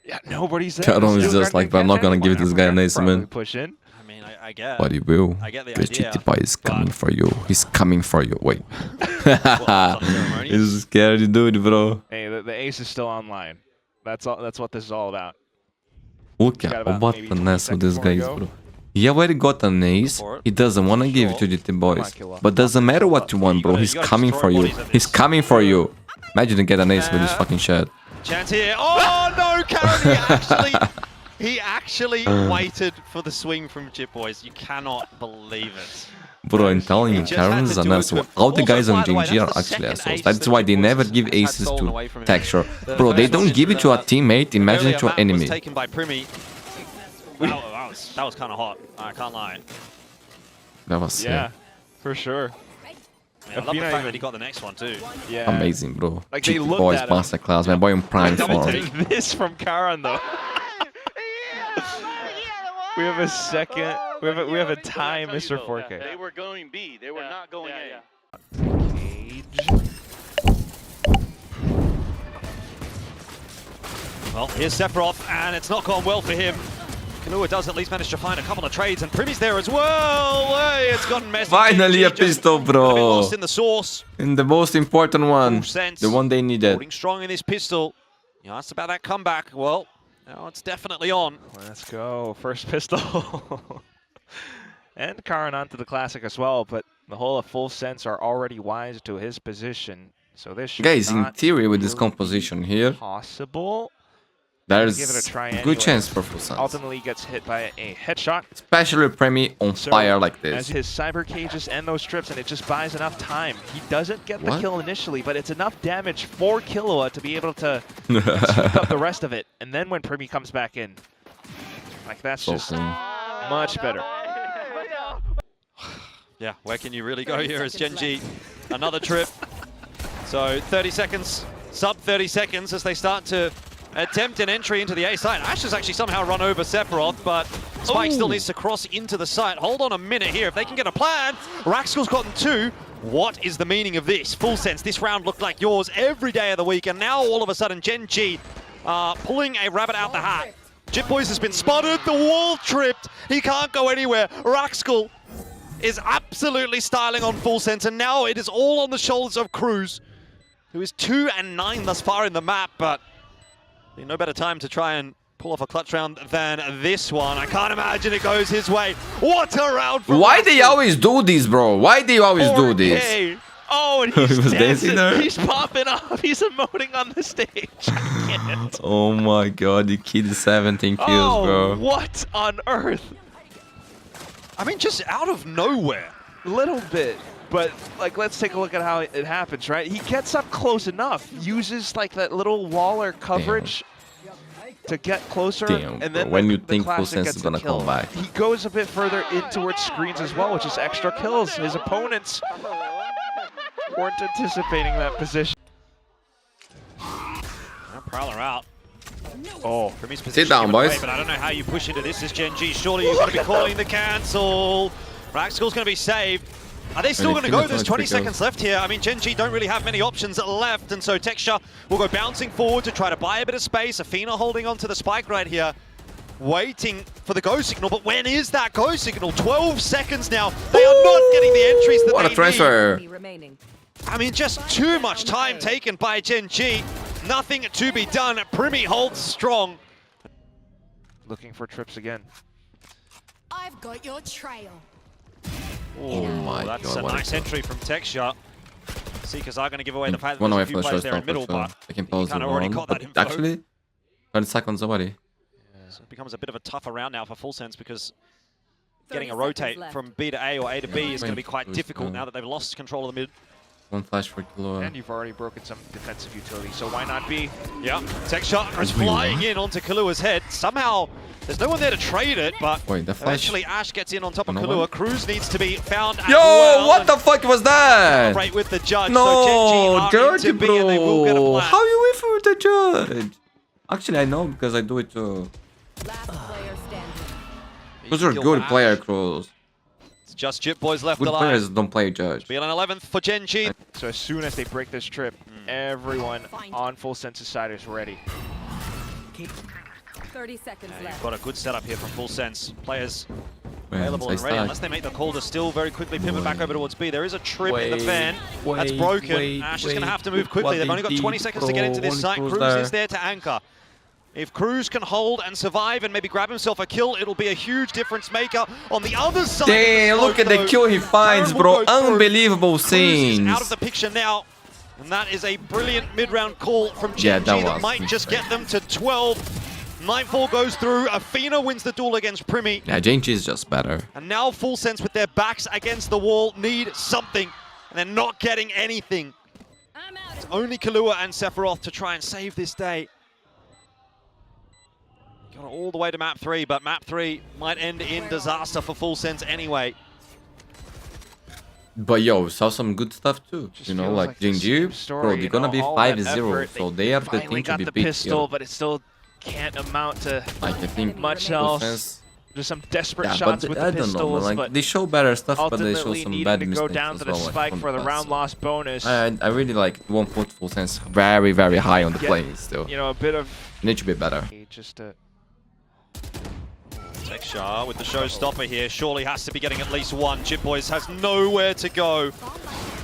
Yeah, nobody's there. Karan is Still just like, Gwear but I'm not gonna can't give this guy an ace, probably man. push in. I mean, I get. But he will. I get the Because idea, GT boy is coming but- for you. He's coming for you. Wait. Well, ceremony. He's a scary dude, bro. Hey, the ace is still online. That's all. That's what this is all about. Look Got at about what maybe the 20 mess with seconds this guy is, before we bro. He already got an ace. for it. He doesn't want to give it to Sure. GT boys. Killa. But doesn't matter what you want, bro. You He's gotta coming destroy for you. bodies at He's this. coming for you. Imagine to get an ace with this fucking shit. Chance here. Oh no, Karan! He actually waited for the swing from Jipboys. You cannot believe it. Bro, I'm telling you, He just had Karen's to an do it asshole. to him. All the Also, guys on by the way, GenG are that's the actually second assholes. ace That's that why they Jipboys never has give had aces stolen to away from him. Texture. The Bro, they first don't one give is, it to a teammate. Imagine earlier it to an map was enemy. taken by PRIMMIE. That was kind of hot. I can't lie. That was Yeah, for sure. I love the Athena fact even- that he got the next one too. Yeah. amazing, bro. Like, they GT looked boys, at him. masterclass. My boy in prime Double form. take. This from Karan though. We have a second. We have a tie, Mr. 4K. They were going B. They were not going A. Cage. Well, here's Sephiroth, and it's not gone well for him. Kanua does at least manage to find a couple of trades, and PRIMMIE's there as well. Hey, it's gotten messy. Finally a GenG just pistol, a bit bro. lost in the source. And the most important one. Full sense. The one they needed. Holding strong in this pistol. You asked about that comeback. Well, now it's definitely on. Let's go. First pistol. And Karan onto the classic as well, but the whole of Full Sense are already wise to his position. So this should Guys, in not theory, with this really composition here, possible. there's give it a try good anyway. chance for full sense. Ultimately gets hit by a headshot. Especially PRIMMIE on So, fire like As this. his cyber cages and those strips, and it just buys enough time. He doesn't get the What? kill initially, but it's enough damage for Killua to be able to sweep up the rest of it. And then when PRIMMIE comes back in, like that's So just clean. much better. Yeah, where can you really go here as Gen.G? Another trip. So 30 seconds, sub 30 seconds as they start to attempt an entry into the A site. Ash has actually somehow run over Sephiroth, but Spike still needs to cross into the site. Hold on a minute here. If they can get a plan, Raxkull's gotten two. What is the meaning of this? Full Sense, this round looked like yours every day of the week, and now all of a sudden Gen.G pulling a rabbit out the hat. Jipboys has been spotted, the wall tripped. He can't go anywhere. Raxkull is absolutely styling on Full Sense, and now it is all on the shoulders of Cruz, who is 2 and 9 thus far in the map, but no better time to try and pull off a clutch round than this one. I can't imagine it goes his way. What a round from Why they Raxkull. always do this, bro? Why they always do this? 4K. Oh, and He he's was dancing dancing. there? He's popping off. He's emoting on the stage. I can't. Oh my god, the kid is 17 kills, Oh, bro. what on earth? I mean, just out of nowhere. Little bit, but like let's take a look at how it happens, right? He gets up close enough, uses like that little wall or coverage to get closer, Damn, and bro, then when you the think classic Full Sense gets is the gonna kill. come back. He goes a bit further in towards screens as well, which is extra kills. His opponents weren't anticipating that position. Prowler out. Oh, PRIMMIE's position down, given boys. away, but I don't know how you push into this. Is Gen.G. Surely you're going to be calling the cancel. Raxkal's going to be saved. Are they still going to go? There's 20 seconds left here. I mean, Gen.G don't really have many options left, and so T3XTURE will go bouncing forward to try to buy a bit of space. Athena holding onto the spike right here, waiting for the go signal. But when is that go signal? 12 seconds now. They are not getting the entries that What a they transfer! need. I mean, just too much time taken by Gen.G. Nothing to be done. PRIMMIE holds strong. looking for trips again. I've got your trail. Oh my That's god, a what nice entry from T3XTURE. Seekers are going to give away the fact that one away there's a from few the players there in middle, but I can you pause kind the of already one. got that But info. actually, 30 seconds already. So it becomes a bit of a tougher round now for Full Sense because 30 getting a seconds rotate left. from B to A or A to B is going to be quite Wait, difficult now that they've lost control of the mid. One flash for Killua. And you've already broken some defensive utility, so why not be? Yeah, T3XTURE is Wait, flying what? in onto Kalua's head. Somehow, there's no one there to trade it, but Wait, the flash. eventually Ash gets in on top of No Killua. one? Cruz needs to be found as Yo, well. what the fuck was that? Right with the judge. No, so dirty Gen.G are into B and they will get a bro. flag. How you wait for the judge? Actually, I know because I do it too. Last player standing. Those are Kill good Ash. player crews. It's just Jip Boys left Good alive. players don't play judge. Be on 11th for Gen.G. So as soon as they break this trip, everyone on Full Sense's side is ready. 30 seconds You've left. got a good setup here from Full Sense. Players Man, available and I ready. start. Unless they make the call to still very quickly pivot back over towards B. There is a trip in the Wait, fan. That's broken. wait, Ash is going to wait. have to move quickly. What They've only got they 20 did, seconds to get into this bro. site. Only Cruz Cruz is there to anchor. If Cruz can hold and survive and maybe grab himself a kill, it'll be a huge difference maker on the other side. Damn, of the look at the smoke, kill he finds, Karen will bro. go through. Unbelievable Cruz is scenes. out of the picture now. And that is a brilliant mid-round call from Yeah, Gen.G that that was might just get them to 12. Nightfall goes through. Athena wins the duel against PRIMMIE. Yeah, Gen.G is just better. And now Full Sense with their backs against the wall need something. And they're not getting anything. I'm out. It's only Killua and Sephiroth to try and save this day. Got all the way to map 3, but map 3 might end in disaster for Full Sense anyway. But yo, saw some good stuff too. Just you know, feels like like the Gen.G, same bro, story, they're you gonna know, be all that 5-0, effort, so they are the Finally team to got be the beat. pistol, Yo. but it still can't amount to Like, I think much Full else. Sense. Just some desperate Yeah, shots but with I the don't know, man. pistols, Like, but they show better stuff, but they show ultimately some needing bad to mistakes go down as to the well. Like, spike on for the pass. round loss bonus. I really like won't put Full Sense very, very high on the Get, playing still. You know, a bit of Need to be better. just to T3XTURE with the showstopper here. Surely has to be getting at least one. Jip Boys has nowhere to go.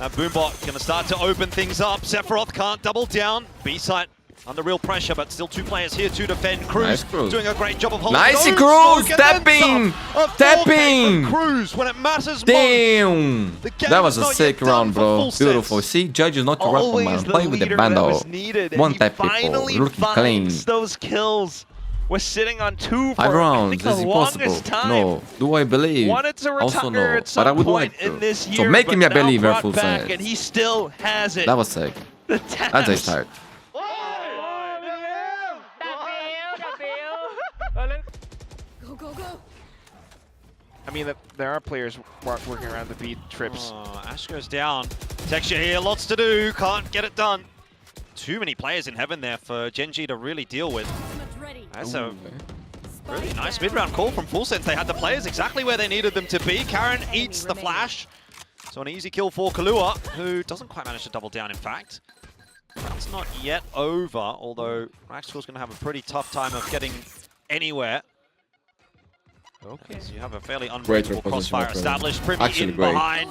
Now Boombot going to start to open things up. Sephiroth can't double down. B-side under real pressure, but still two players here to defend. Cruz, Nice Cruz. doing a great job of holding. Nicey no Cruz, smoke and then tapping, some. A 4K tapping. from Cruz when it matters most. Damn! The game That was is a not sick yet done round, for bro. Full Beautiful. Sense. See, judge is not to rap on man. Play with the that Vandal. was needed, and One he tap people. finally Looking clean. finds those kills. Was sitting on 2 for 5 I rounds think is the impossible. longest time. No, do I believe? Wanted to Also retire no, at some but I would point like to. in this So year, make but me a now believer, brought Full back, Sense. and he still has it. That was sick. The That's a taps. start. Go, go, go. I mean, there are players working around the beat trips. Oh, Ash goes down. T3XTURE here, lots to do. Can't get it done. Too many players in heaven there for Gen.G to really deal with. Ultimate's ready. That's a Spike really nice down. mid-round call from Full Sense. They had the players exactly where they needed them to be. Karen eats the flash. So an easy kill for Killua, who doesn't quite manage to double down, in fact. That's not yet over, although Raxkal's going to have a pretty tough time of getting anywhere. Okay. So you have a fairly Great unbreakable position, crossfire okay. established. PRIMMIE Actually in great. behind.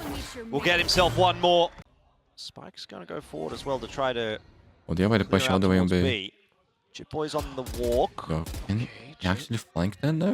Will get himself one more. Spike's going to go forward as well to try to Oh, the other way to push clear all out the way on towards B. B. Jip Boys on the walk. Yo, can he actually flank then there?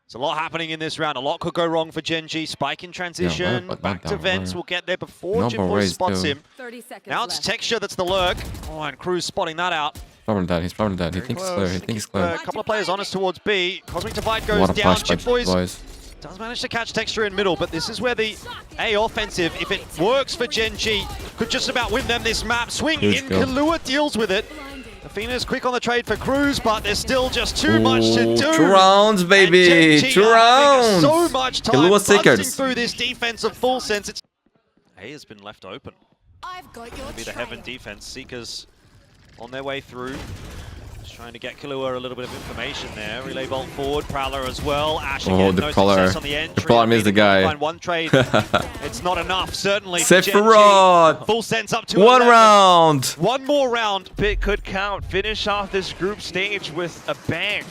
There's a lot happening in this round. A lot could go wrong for Gen.G. Spike in transition. but Back not to that Vents. way. Will get there before No, Jip but Boys raise spots too. him. 30 seconds Now it's left. T3XTURE that's the lurk. Oh, and Cruz spotting that out. Probably dead. He's probably dead. He Very thinks it's close. clear. He thinks it's clear. A couple of players honest towards B. Cosmic Divide goes What a down. push by Jip Boys boys. does manage to catch T3XTURE in middle, but this is where the A offensive, if it works for Gen.G, could just about win them this map. Swing Huge in, kill. Killua deals with it. Athena's quick on the trade for Cruz, but there's still just too much to do. 2 rounds, baby. And Gen.G 2 are having rounds. So much time Killua busting Seekers. through this defense of full sense. A has been left open. I've got your Be the trail. heaven defense. Seekers on their way through. Just trying to get Killua a little bit of information there. Relay bolt forward. Prowler as well. Ash again, the no Prowler. success on the entry. The Prowler is the guy. Find one trade. It's not enough, certainly. for Gen.G. Sephiroth. Full sense up to 1 11. round. One more round. Pit could count. Finish off this group stage with a bang.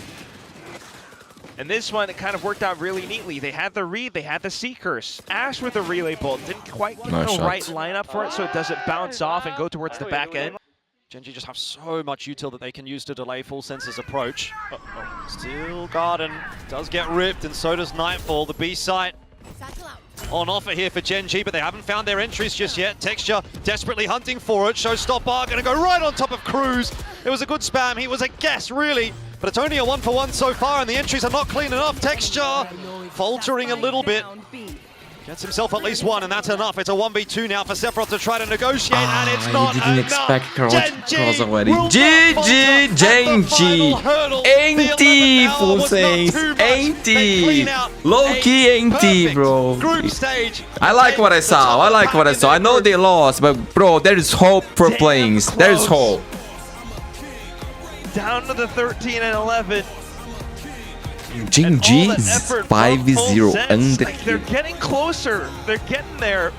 And this one, it kind of worked out really neatly. They had the read, they had the Seekers. Ash with the relay bolt didn't quite get Nice the shot. right lineup for it, so it doesn't bounce off and go towards the back end. Gen.G just have so much util that they can use to delay Full Sense's approach. Still Garden does get ripped, and so does Nightfall. The B site Satchel out. on offer here for Gen.G, but they haven't found their entries just yet. Texture desperately hunting for it. Showstopper gonna go right on top of Cruz. It was a good spam. He was a guess, really. But it's only a 1-for-1 so far, and the entries are not clean enough. Texture faltering a little bit. Gets himself at least one, and that's enough. It's a 1v2 now for Sephiroth to try to negotiate, and it's not he didn't enough. expect cross Gen.G already. will not GG, falter at the Gen.G. final hurdle. The Ain't 11th hour Full was not Saints. too much. Ain't They clean out Low-key a ain't perfect bro. Group stage. I like what I The saw. top I of the like what I pack in saw. I their know group. they lost, but bro, there is hope for Damn playings. There is close. hope. Down to the 13 and 11. Gen.G All the is effort from Full 5-0 Sense, under. like, they're getting closer. They're getting there.